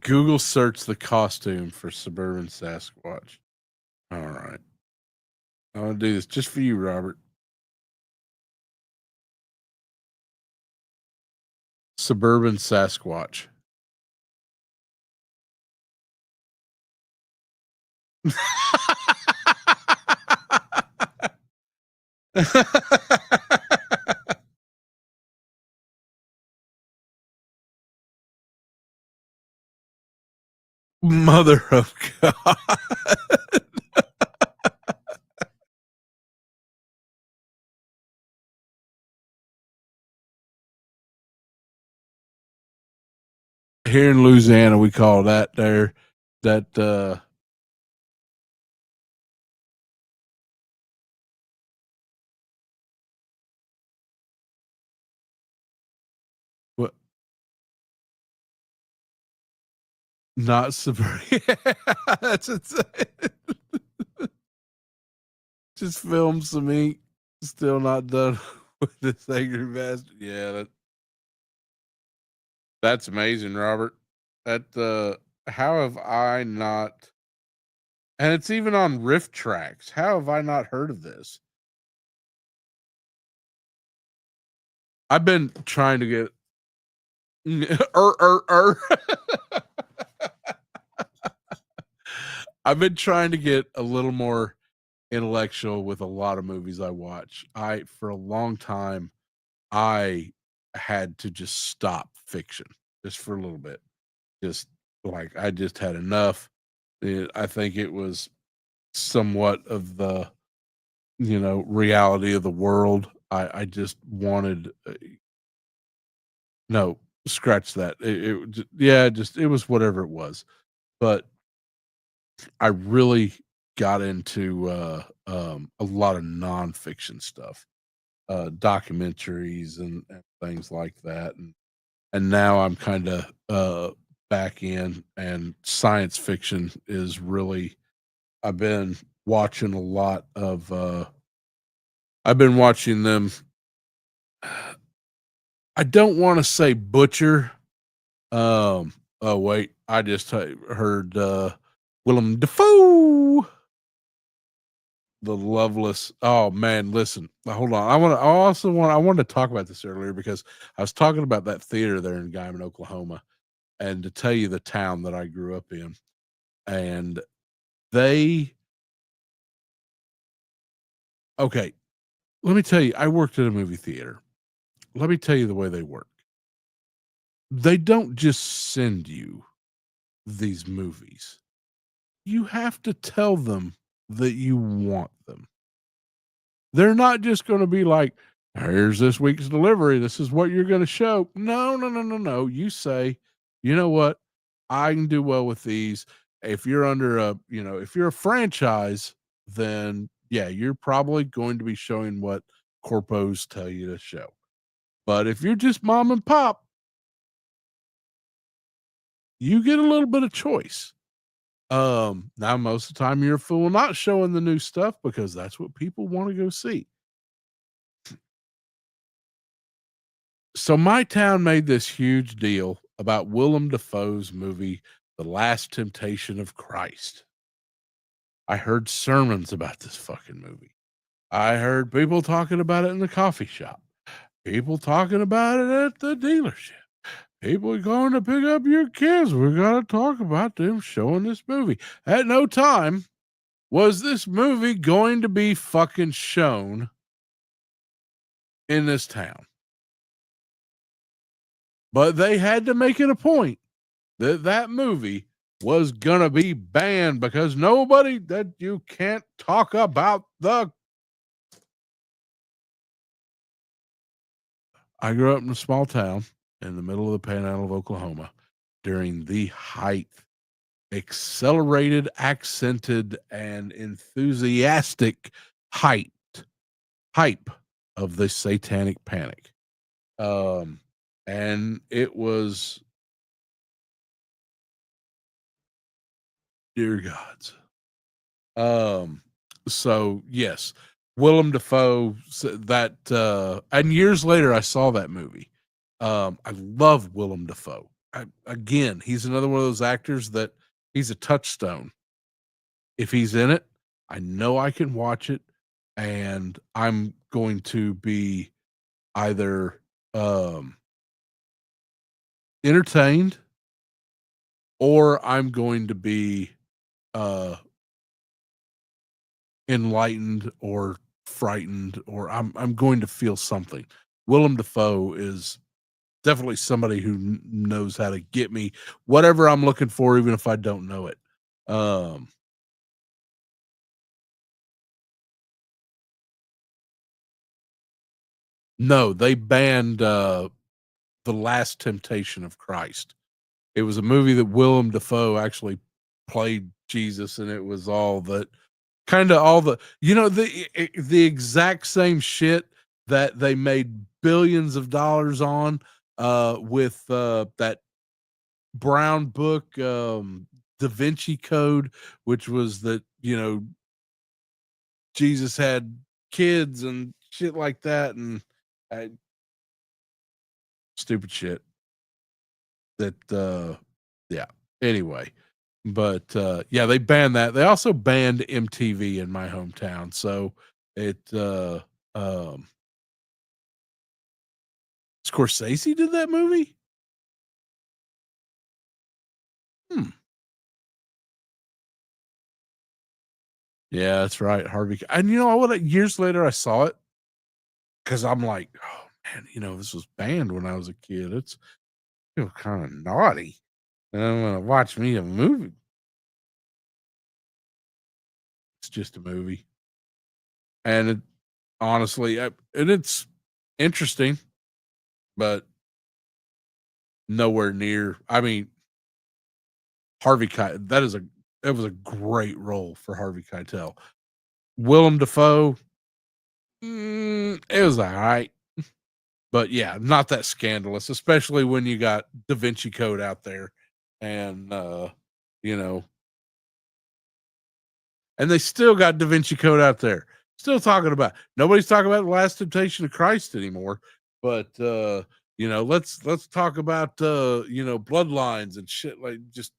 Google search the costume for suburban Sasquatch. All right. I'm gonna do this just for you, Robert. Suburban Sasquatch. Mother of God. Here in Louisiana, we call that there that what not suburban. That's insane. Just film some ink. Still not done with this angry bastard. Yeah, that's amazing, Robert. That how have I not and it's even on riff tracks. How have I not heard of this? I've been trying to get I've been trying to get a little more intellectual with a lot of movies I watch. I for a long time I had to just stop fiction just for a little bit. Just like I just had enough. I think it was somewhat of the reality of the world. I just wanted no scratch that. Yeah, just it was whatever it was. But I really got into a lot of nonfiction stuff, documentaries and things like that, and now I'm kind of back in, and science fiction is really. I've been watching a lot of. I've been watching them. I don't want to say butcher. Oh wait, I just heard Willem Dafoe. The Loveless. Oh man, listen. Hold on. I wanted to talk about this earlier because I was talking about that theater there in Guyman, Oklahoma, and to tell you the town that I grew up in. And they okay, let me tell you, I worked at a movie theater. Let me tell you the way they work. They don't just send you these movies. You have to tell them that you want them. They're not just going to be like, here's this week's delivery. This is what you're going to show. No, no, no, no, no. You say, you know what? I can do well with these. If you're under if you're a franchise, then yeah, you're probably going to be showing what corpos tell you to show. But if you're just mom and pop, you get a little bit of choice. Now most of the time you're a fool not showing the new stuff because that's what people want to go see. So my town made this huge deal about Willem Dafoe's movie, The Last Temptation of Christ. I heard sermons about this fucking movie. I heard people talking about it in the coffee shop, people talking about it at the dealership. People going to pick up your kids. We're going to talk about them showing this movie. At no time was this movie going to be fucking shown in this town. But they had to make it a point that movie was gonna be banned because nobody that you can't talk about the. I grew up in a small town in the middle of the panhandle of Oklahoma during the height, accelerated, accented, and enthusiastic height hype of the satanic panic. Um, and it was dear gods. Um, so yes, Willem Dafoe that and years later I saw that movie. I love Willem Dafoe. Again, he's another one of those actors that he's a touchstone. If he's in it, I know I can watch it and I'm going to be either entertained or I'm going to be uh enlightened or frightened or I'm going to feel something. Willem Dafoe is definitely somebody who knows how to get me whatever I'm looking for, even if I don't know it. Um, no, they banned The Last Temptation of Christ. It was a movie that Willem Dafoe actually played Jesus, and it was all that kind of all the exact same shit that they made billions of dollars on with that brown book Da Vinci Code, which was that, Jesus had kids and shit like that, and uh, stupid shit that yeah. Anyway, but yeah, they banned that. They also banned MTV in my hometown. So it um Scorsese did that movie? Hmm. Yeah, that's right. Harvey. And you know what? Years later I saw it because I'm like, oh man, this was banned when I was a kid. It's kind of naughty. And I'm gonna watch me a movie. It's just a movie. And it honestly, and it's interesting, but nowhere near. I mean, Harvey Keitel. That was a great role for Harvey Keitel. Willem Dafoe, it was all right, but yeah, not that scandalous, especially when you got Da Vinci Code out there, and you know, and they still got Da Vinci Code out there. Still talking about. Nobody's talking about the Last Temptation of Christ anymore, but let's talk about bloodlines and shit. Like, just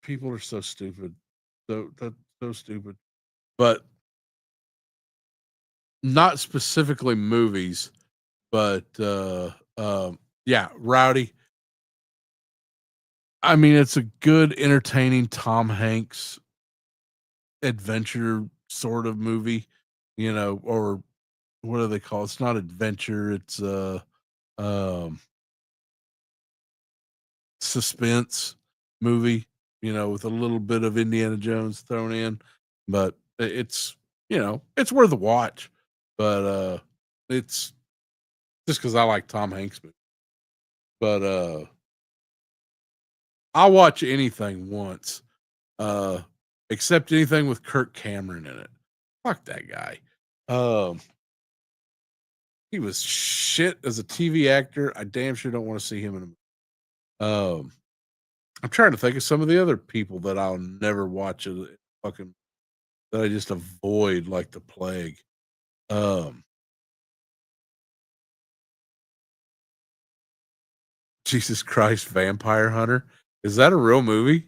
people are so stupid, so stupid. But not specifically movies, but yeah, Rowdy. I mean, it's a good, entertaining Tom Hanks adventure sort of movie, or what do they call it? It's not adventure, it's um suspense movie, with a little bit of Indiana Jones thrown in. But it's worth a watch. But it's just because I like Tom Hanks movies. But I'll watch anything once, uh, except anything with Kirk Cameron in it. Fuck that guy. Um, he was shit as a TV actor. I damn sure don't want to see him in a. I'm trying to think of some of the other people that I'll never watch a fucking that I just avoid like the plague. Um, Jesus Christ, Vampire Hunter. Is that a real movie?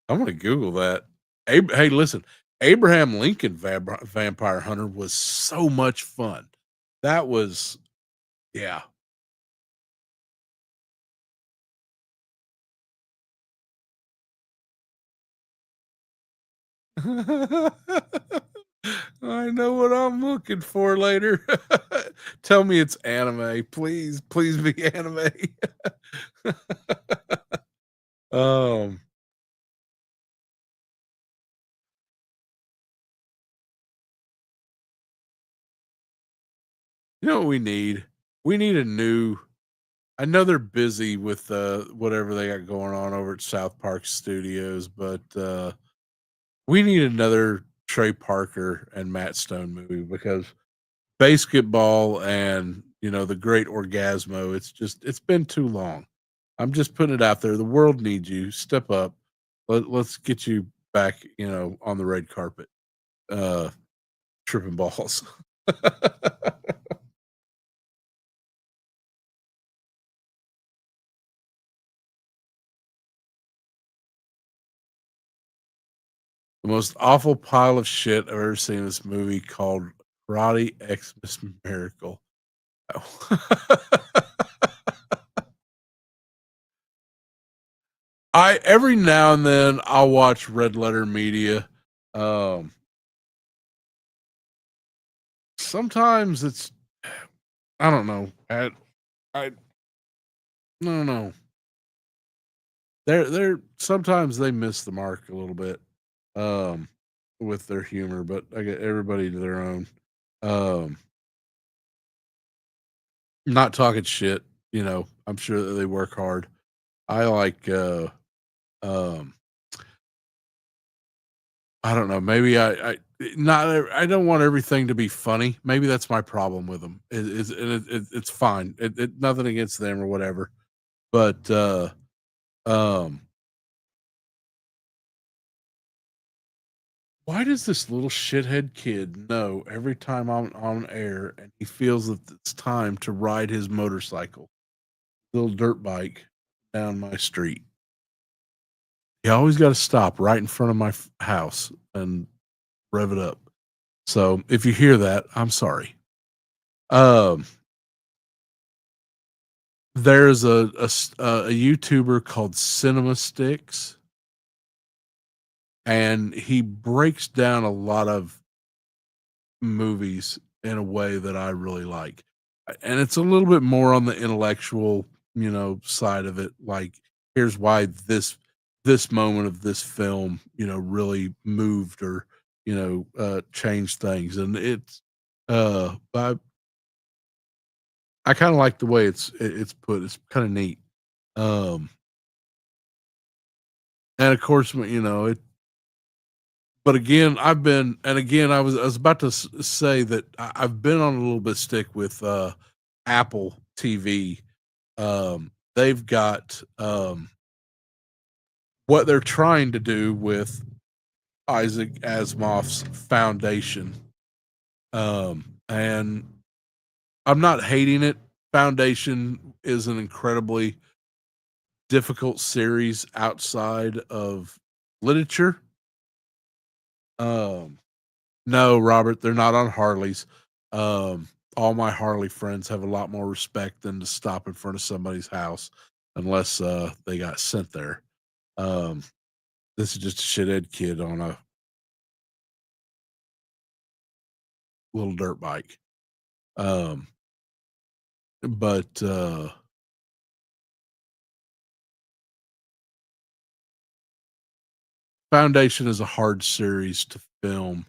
I'm gonna Google that. Hey, listen, Abraham Lincoln Vampire Hunter was so much fun. That was, yeah. I know what I'm looking for later. Tell me it's anime, please. Please be anime. um, you know what we need? We need a new. I know they're busy with whatever they got going on over at South Park Studios, but we need another Trey Parker and Matt Stone movie because basketball and the great Orgasmo, it's been too long. I'm just putting it out there. The world needs you. Step up. Let's get you back, on the red carpet. uh, tripping balls. The most awful pile of shit I've ever seen in this movie called Karate Xmas Miracle. I every now and then I'll watch Red Letter Media. Um, Sometimes it's I don't know. I don't know. They're sometimes they miss the mark a little bit um with their humor, but I get everybody to their own. Um Not talking shit, I'm sure that they work hard. I like um I don't know, maybe I not I don't want everything to be funny. Maybe that's my problem with them. It's fine. Nothing against them or whatever. But um why does this little shithead kid know every time I'm on air and he feels that it's time to ride his motorcycle, little dirt bike down my street? You always got to stop right in front of my house and rev it up. So if you hear that, I'm sorry. Um, there's a YouTuber called Cinema Sticks, and he breaks down a lot of movies in a way that I really like. And it's a little bit more on the intellectual, side of it. Like, here's why this moment of this film, really moved or, changed things. And it's I kind of like the way it's put. It's kind of neat. Um and of course, but again, I was about to say that I've been on a little bit stick with Apple TV. They've got what they're trying to do with Isaac Asimov's Foundation. And I'm not hating it. Foundation is an incredibly difficult series outside of literature. Um, no, Robert, they're not on Harleys. All my Harley friends have a lot more respect than to stop in front of somebody's house unless they got sent there. Um, this is just a shithead kid on a little dirt bike. Um, but Foundation is a hard series to film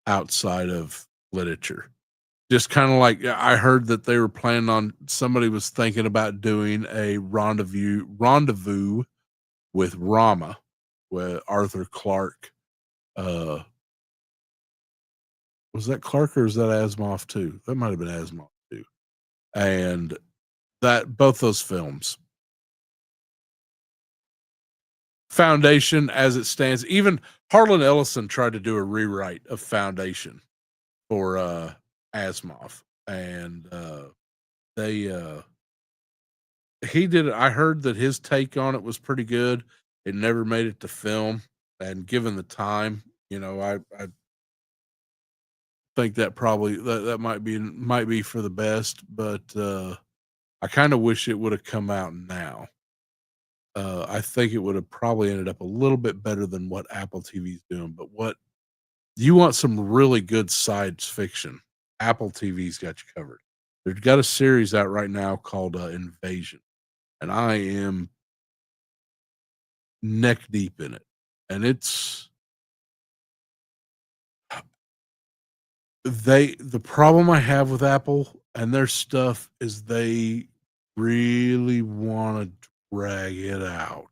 outside of literature. Just kind of like I heard that they were planning on somebody was thinking about doing a rendezvous with Rama, with Arthur Clarke. Uh, was that Clark or is that Asimov too? That might have been Asimov too. And that both those films, Foundation as it stands, even Harlan Ellison tried to do a rewrite of Foundation for Asimov, and they he did it. I heard that his take on it was pretty good. It never made it to film, and given the time, I think that probably that might be for the best, but I kind of wish it would have come out now. I think it would have probably ended up a little bit better than what Apple TV's doing. But what you want some really good science fiction? Apple TV's got you covered. They've got a series out right now called Invasion, and I am neck deep in it. And it's the problem I have with Apple and their stuff is they really want to drag it out.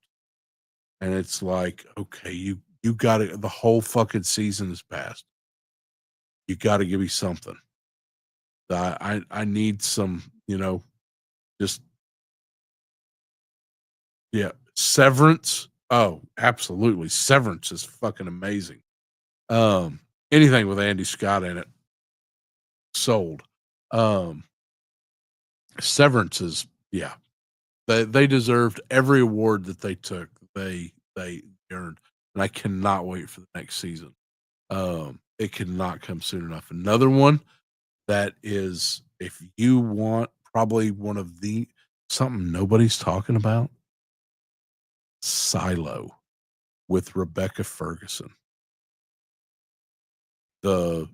And it's like, okay, you got to the whole fucking season is passed. You got to give me something. I need some, just yeah, Severance. Oh, absolutely. Severance is fucking amazing. Um, Anything with Andy Scott in it, sold. Um, Severance is, yeah, they deserved every award that they took. They earned, and I cannot wait for the next season. It cannot come soon enough. Another one that is, if you want, probably one of the something nobody's talking about, Silo with Rebecca Ferguson, the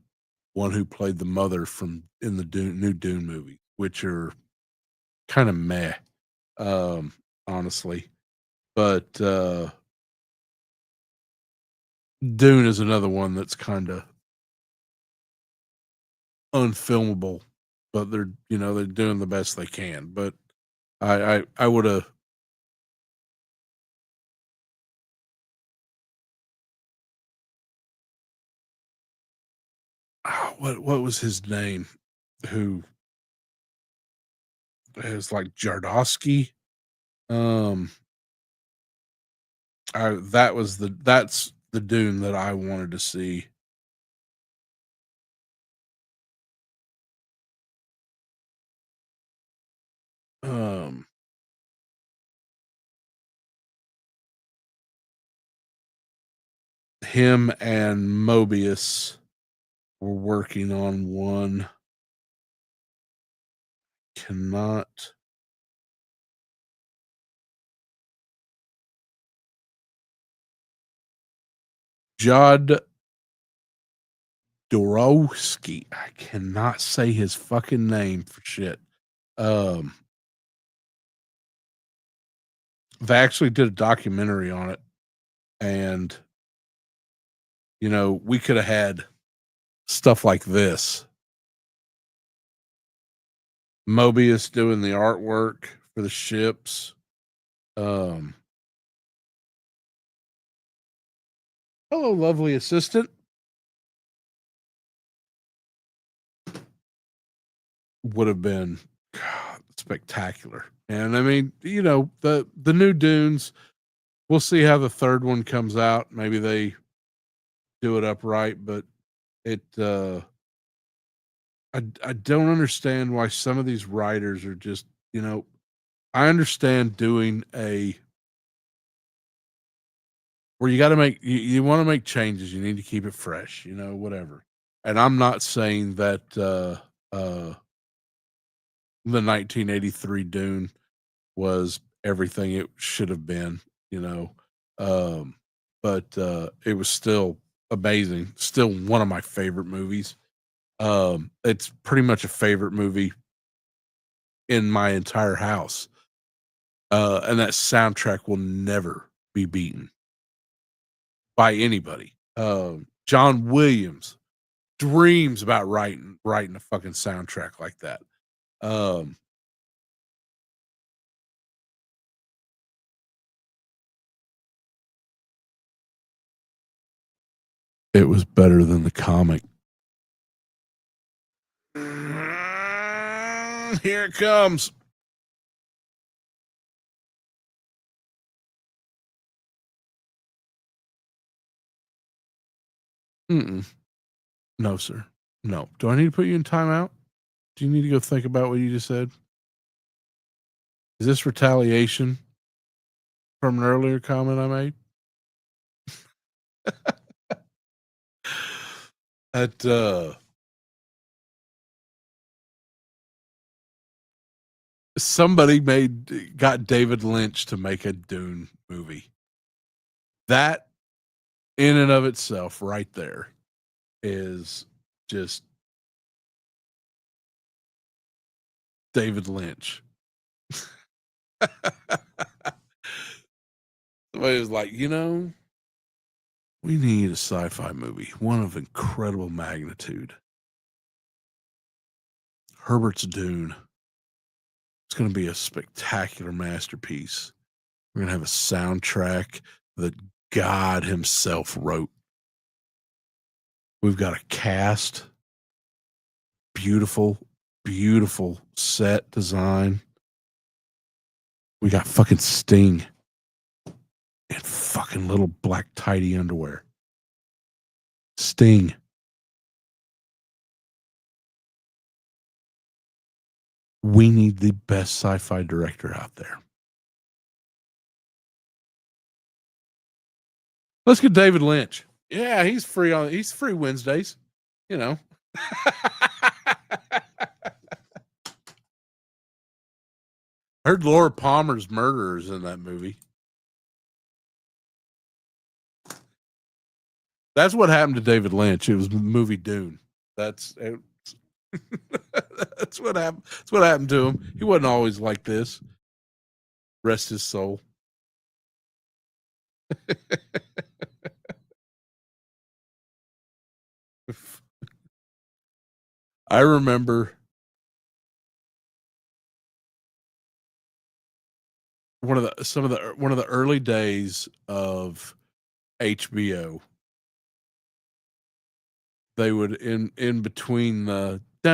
one who played the mother from in the new Dune movie, which are kind of meh, um, honestly. But Dune is another one that's kind of unfilmable, but they're doing the best they can. But I would have. What was his name? Who is like Jardowski? Um, that's the Dune that I wanted to see. Um, Him and Mobius were working on one. Cannot. Jod Dorowski. I cannot say his fucking name for shit. Um, they actually did a documentary on it, and we could have had stuff like this. Mobius doing the artwork for the ships. Um, Hello, lovely assistant. Would have been, God, spectacular. And I mean, the new Dunes. We'll see how the third one comes out. Maybe they do it upright, but it. I don't understand why some of these writers are just. I understand doing a where you got to make you want to make changes. You need to keep it fresh. Whatever. And I'm not saying that the 1983 Dune was everything it should have been, um, but it was still amazing. Still one of my favorite movies. It's pretty much a favorite movie in my entire house, and that soundtrack will never be beaten by anybody. John Williams dreams about writing a fucking soundtrack like that. Um, it was better than the comic. Here it comes. Mm-mm. No, sir. No. Do I need to put you in timeout? Do you need to go think about what you just said? Is this retaliation from an earlier comment I made? That somebody got David Lynch to make a Dune movie. That in and of itself, right there, is just David Lynch. Somebody was like, we need a sci-fi movie, one of incredible magnitude. Herbert's Dune. It's going to be a spectacular masterpiece. We're going to have a soundtrack that God himself wrote. We've got a cast, beautiful, beautiful set design. We got fucking Sting in fucking little black tidy underwear. Sting. We need the best sci-fi director out there. Let's get David Lynch. Yeah, he's free Wednesdays, you know. Heard Laura Palmer's murderers in that movie. That's what happened to David Lynch. It was the movie Dune. That's it. That's what happened. That's what happened to him. He wasn't always like this. Rest his soul. I remember one of the early days of HBO. They would in between the they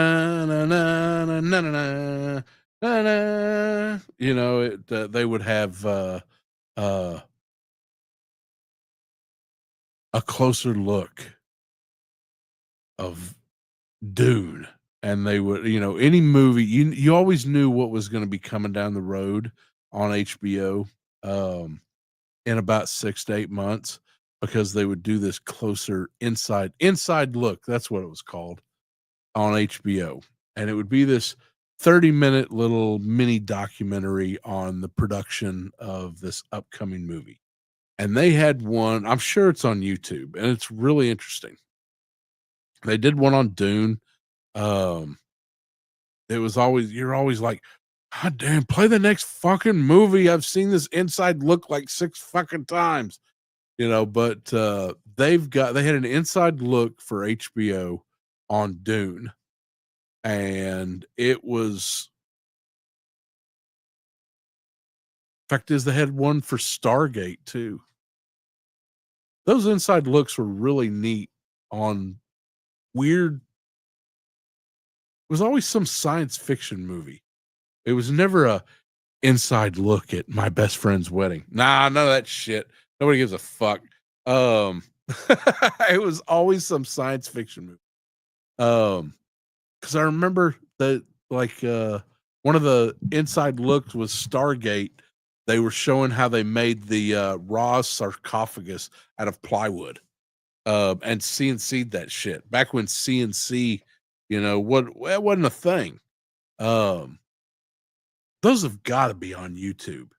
would have a closer look of Dune, and they would, any movie, you always knew what was going to be coming down the road on HBO in about 6 to 8 months, because they would do this closer inside look. That's what it was called on HBO. And it would be this 30-minute little mini documentary on the production of this upcoming movie. And they had one, I'm sure it's on YouTube, and it's really interesting. They did one on Dune. It was always, you're always like, God damn, play the next fucking movie. I've seen this inside look like 6 fucking times, but they had an inside look for HBO on Dune. And it was, fact is, they had one for Stargate too. Those inside looks were really neat on weird. It was always some science fiction movie. It was never a inside look at my best friend's wedding. Nah, none of that shit. Nobody gives a fuck. It was always some science fiction movie. Because I remember that, one of the inside looks was Stargate. They were showing how they made the Ra's sarcophagus out of plywood, and CNC'd that shit back when CNC, it wasn't a thing. Those have got to be on YouTube.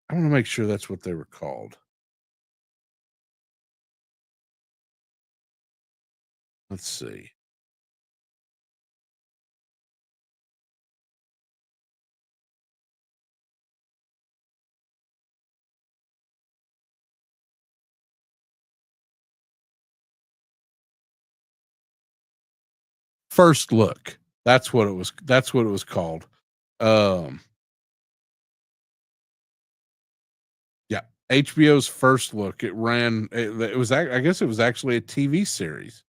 I want to make sure that's what they were called. Let's see. First Look. That's what it was called. Yeah, HBO's First Look. It ran. It was. I guess it was actually a TV series.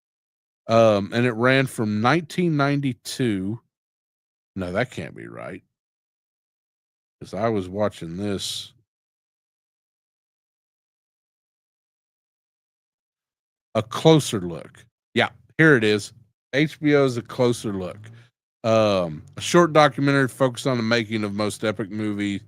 And it ran from 1992. No, that can't be right, because I was watching this. A Closer Look. Yeah, here it is. HBO's A Closer Look. A short documentary focused on the making of most epic movie.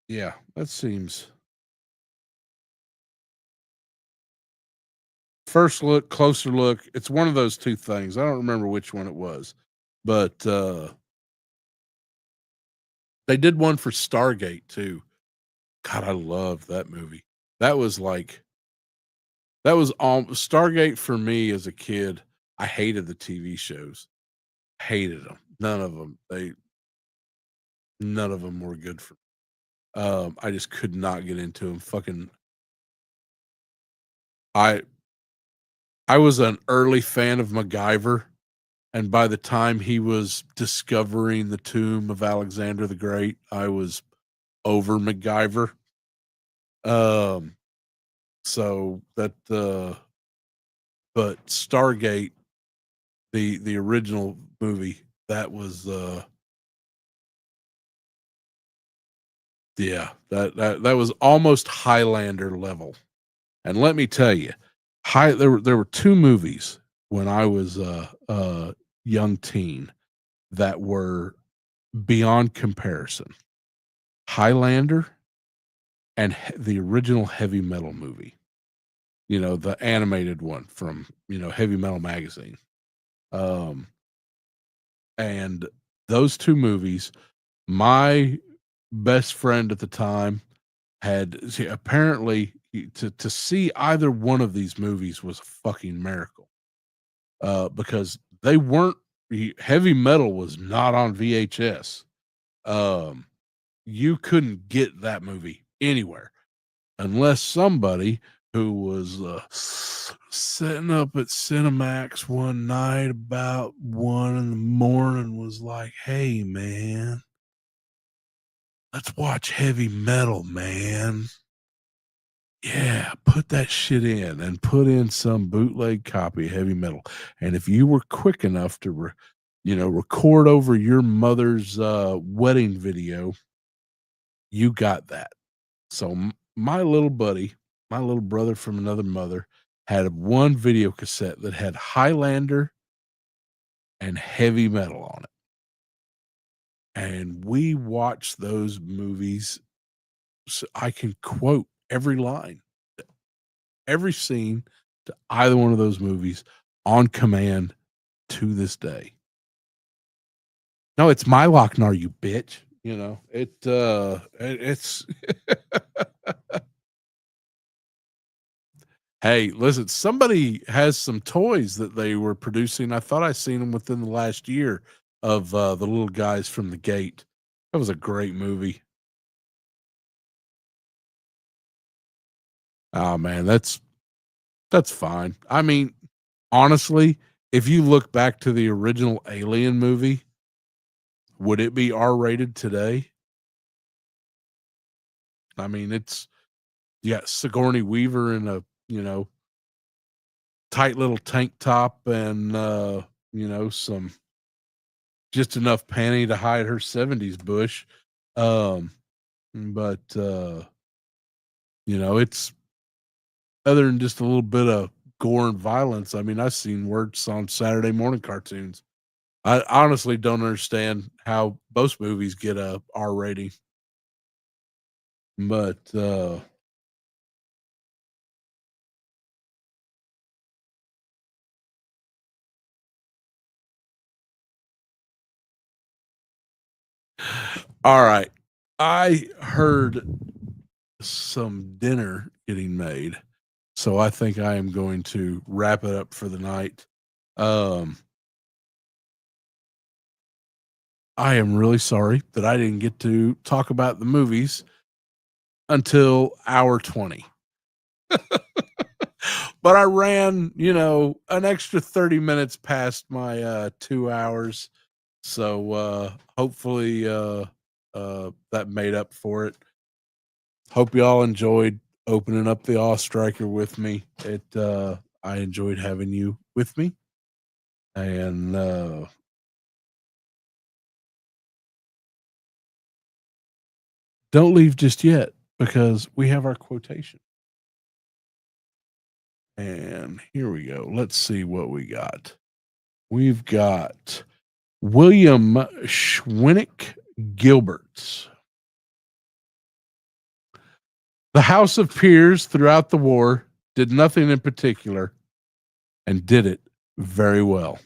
Yeah, that seems. First Look, Closer Look. It's one of those two things. I don't remember which one it was, but they did one for Stargate too. God, I loved that movie. That was Stargate for me as a kid. I hated the TV shows. Hated them. None of them were good for me. I just could not get into them. Fucking I was an early fan of MacGyver, and by the time he was discovering the tomb of Alexander the Great, I was over MacGyver. So that but Stargate, the original movie. That was yeah, that was almost Highlander level. And let me tell you, there were two movies when I was a young teen that were beyond comparison. Highlander and the original Heavy Metal movie. You know, the animated one from, Heavy Metal magazine. Um and those two movies, my best friend at the time apparently to see either one of these movies was a fucking miracle. Because they weren't Heavy Metal was not on VHS. Um, you couldn't get that movie anywhere unless somebody who was sitting up at Cinemax one night about 1 in the morning was like, "Hey, man, let's watch Heavy Metal, man." Yeah, put that shit in and put in some bootleg copy of Heavy Metal. And if you were quick enough to, record over your mother's wedding video, you got that. So my little buddy, my little brother from another mother, had one video cassette that had Highlander and Heavy Metal on it. And we watched those movies. So I can quote every line, every scene to either one of those movies on command to this day. No, it's my Lochnar, you bitch. It's hey, listen, somebody has some toys that they were producing. I thought I seen them within the last year of the little guys from the gate. That was a great movie. Oh man, that's fine. I mean, honestly, if you look back to the original Alien movie, would it be R-rated today? I mean, it's yeah, Sigourney Weaver in a, tight little tank top and some just enough panty to hide her 70s bush. Um, but it's other than just a little bit of gore and violence. I mean, I've seen worse on Saturday morning cartoons. I honestly don't understand how most movies get a R rating. But all right. I heard some dinner getting made. So I think I am going to wrap it up for the night. Um, I am really sorry that I didn't get to talk about the movies until hour 20. But I ran, an extra 30 minutes past my 2 hours. So hopefully that made up for it. Hope y'all enjoyed opening up the Awe Striker with me. I enjoyed having you with me. And don't leave just yet because we have our quotation. And here we go. Let's see what we got. We've got William Schwinnick Gilberts. The House of Peers throughout the war did nothing in particular and did it very well.